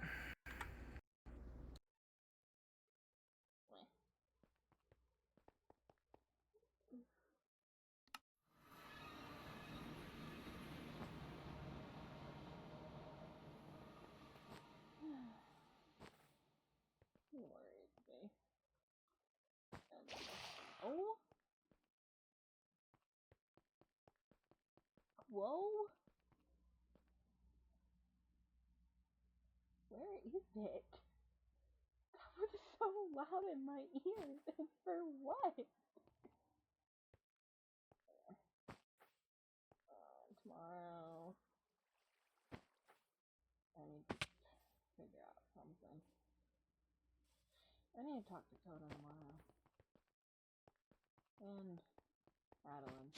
Worried me. Oh? Whoa? Where is it? That was so loud in my ears. And for what? Tomorrow. I need to figure out something. I need to talk to Coda tomorrow. And Adeline.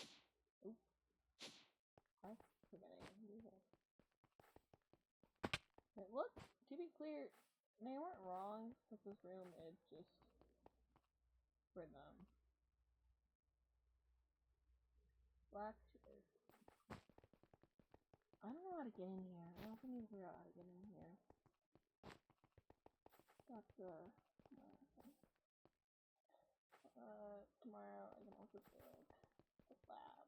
Oop. I forget I can do this. But look, to be clear, they weren't wrong, because this room is just for them. Black chairs. I don't know how to get in here. I don't think you figure out how to get in here. That's tomorrow I can also build the lab.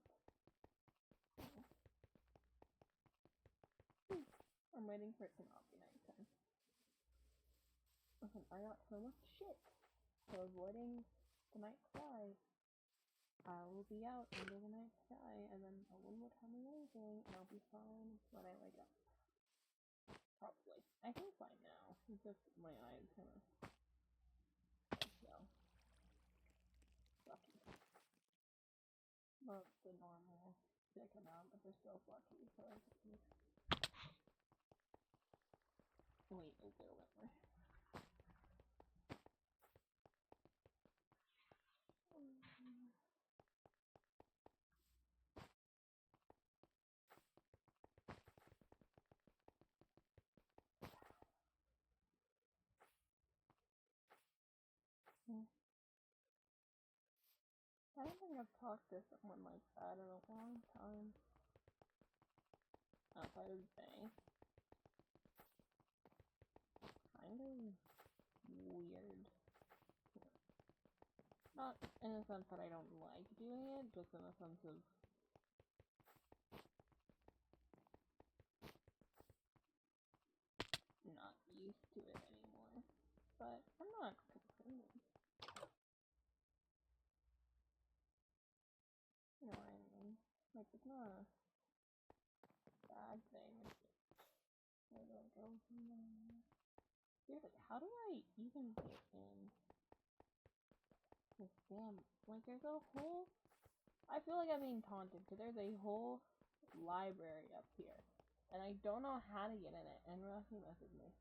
I'm waiting for it to not be nighttime. Listen, I got so much shit. So avoiding the night sky, I will be out under the night sky, and then no one will tell me anything, and I'll be fine when I wake up. Probably. I think fine now. It's just my eyes kind of, lucky. Not the normal sick amount, but they're still lucky, so I can wait, is there a whimper? I don't think I've talked to someone like that in a long time. Outside of Bay. Kind of weird. Not in the sense that I don't like doing it, just in the sense of not used to it anymore. But I'm not complaining. You know what I mean? Like, it's not a bad thing. It's just where do I go from there? Seriously, how do I even get in this damn, like, there's a whole, I feel like I'm being taunted, because there's a whole library up here, and I don't know how to get in it, and Rusty messaged me.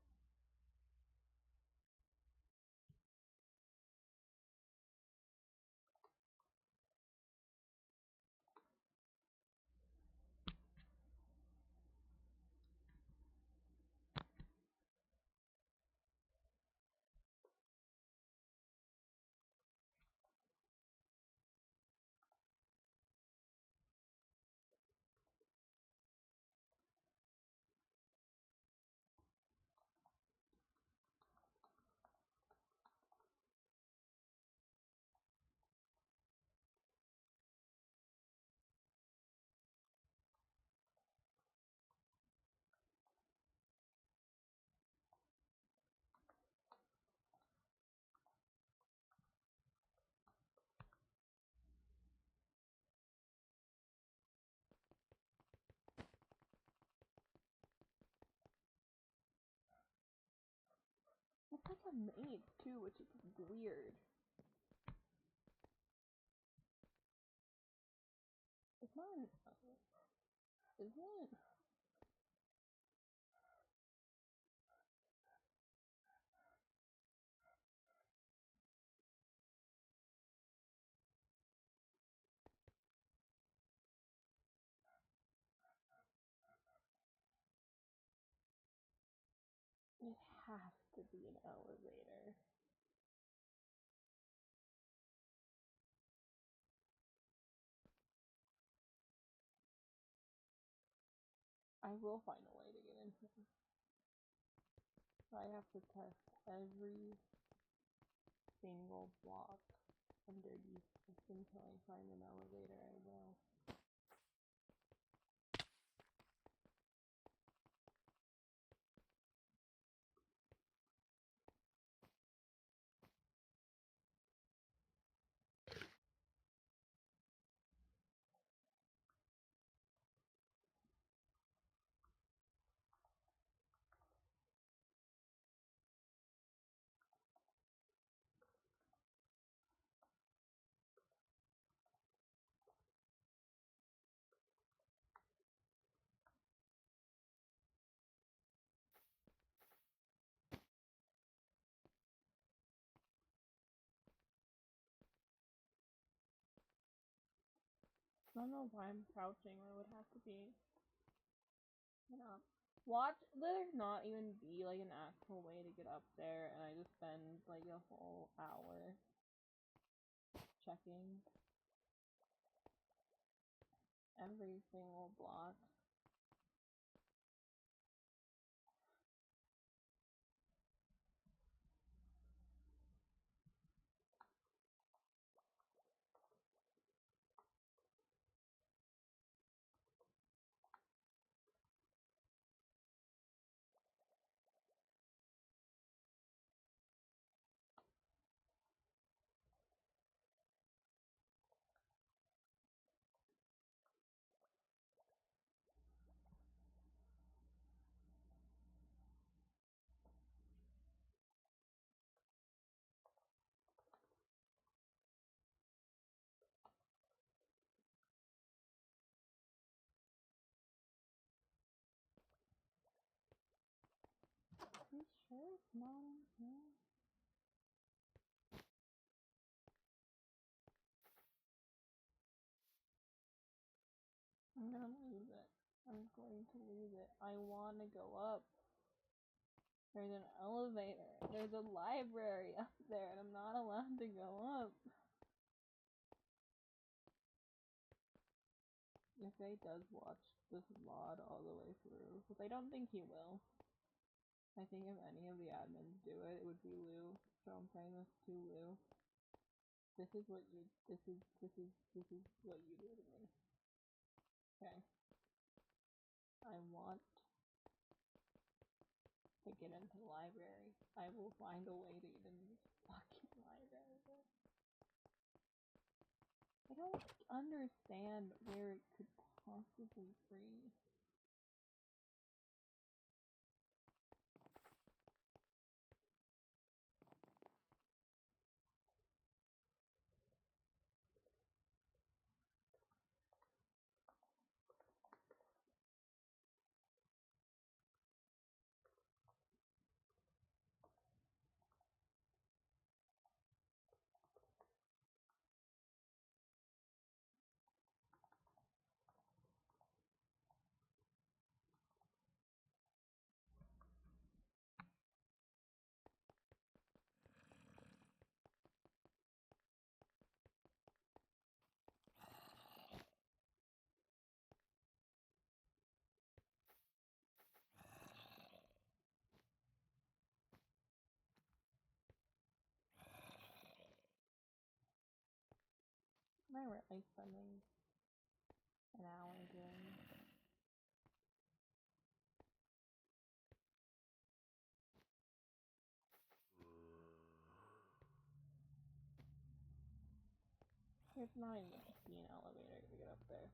It's like a maze, too, which is weird. It's not an, isn't it? It has to be an elevator. I will find a way to get in here. So I have to test every single block under these until I find an elevator. I will. I don't know why I'm crouching. I would have to be. Watch, there's not even be like an actual way to get up there, and I just spend like a whole hour checking every single block. You sure it's not in here? I'm gonna lose it. I'm going to lose it. I wanna go up. There's an elevator. There's a library up there, and I'm not allowed to go up. If Ray does watch this VOD all the way through, because I don't think he will. I think if any of the admins do it, it would be Lou. So I'm saying this to Lou. This is what you do to me. Okay. I want to get into the library. I will find a way to get into this fucking library. I don't understand where it could possibly free. Am I really spending an hour doing this? There's not even gonna be an elevator to get up there.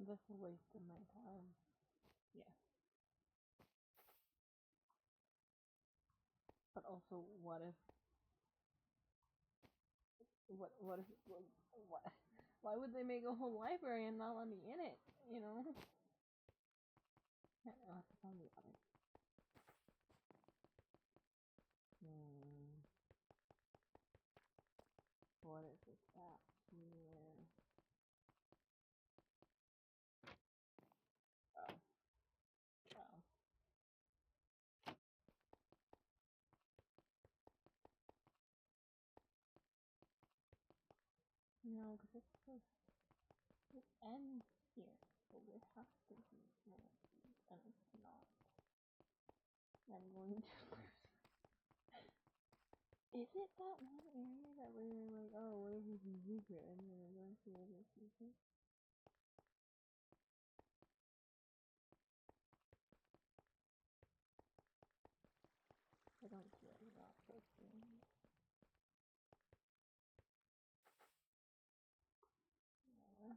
That's a waste of my time. Yeah. But also, what if? What if? What? Why would they make a whole library and not let me in it? You know? I have to find the other. What is this app here? Oh. Oh. No, because it ends here. So there has to be one of these, and it's not. I'm going to lose. Is it that one area that we were like, oh, what if we can secret, and then we're going to other secret? I don't care about pushing. Yeah.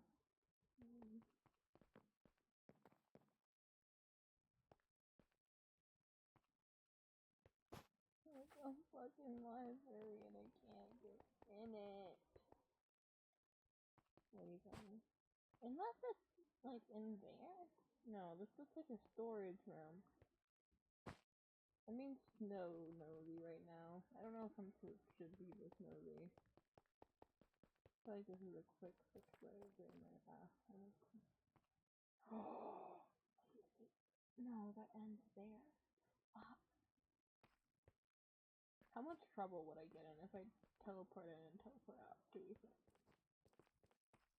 It's a fucking library and I can't get in it. What are you talking? Unless it's like in there? No, this looks like a storage room. I mean, nosy right now. I don't know if should be this nosy. I feel like this is a quick way of getting my ass. No, that ends there. How much trouble would I get in if I teleport in and teleport out? Do you think?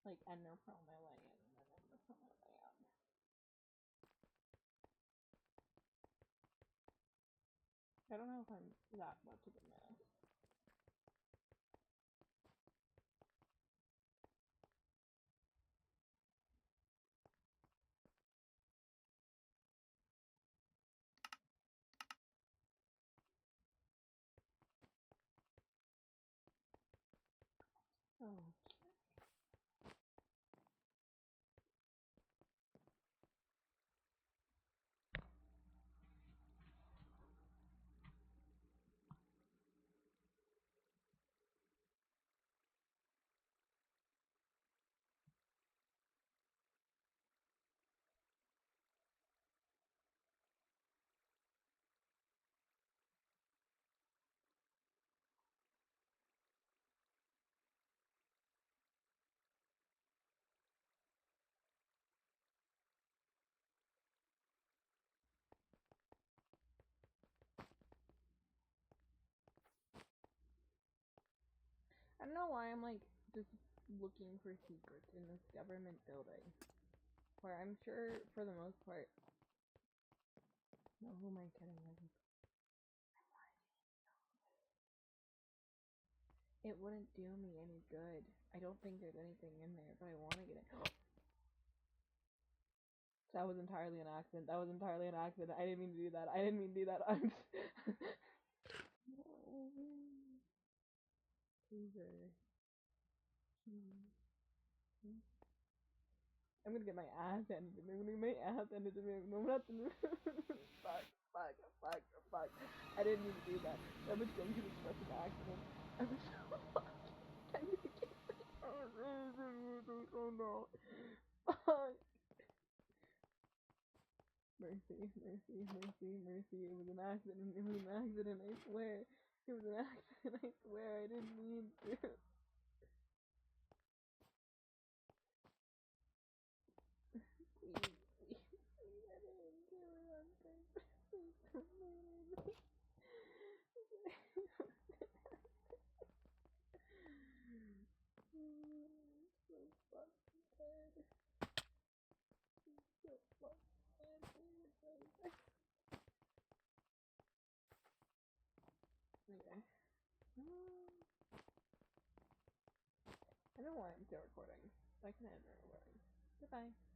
Like, ender pearl my way in and then ender pearl my way out. I don't know if I'm that much of a menace. Oh. I don't know why I'm like just looking for secrets in this government building. Where I'm sure for the most part. No, who am I kidding? It wouldn't do me any good. I don't think there's anything in there, but I want to get it. That was entirely an accident. I didn't mean to do that. I'm I'm gonna get my ass handed to me. No, not to me. Fuck. I didn't mean to do that. That was going to be such an accident. I was so fucking oh no. Fuck. Mercy. It was an accident. I swear. It was an accident. I swear. I didn't mean to. Okay. I don't know why I'm still recording. I can end my recording. Goodbye.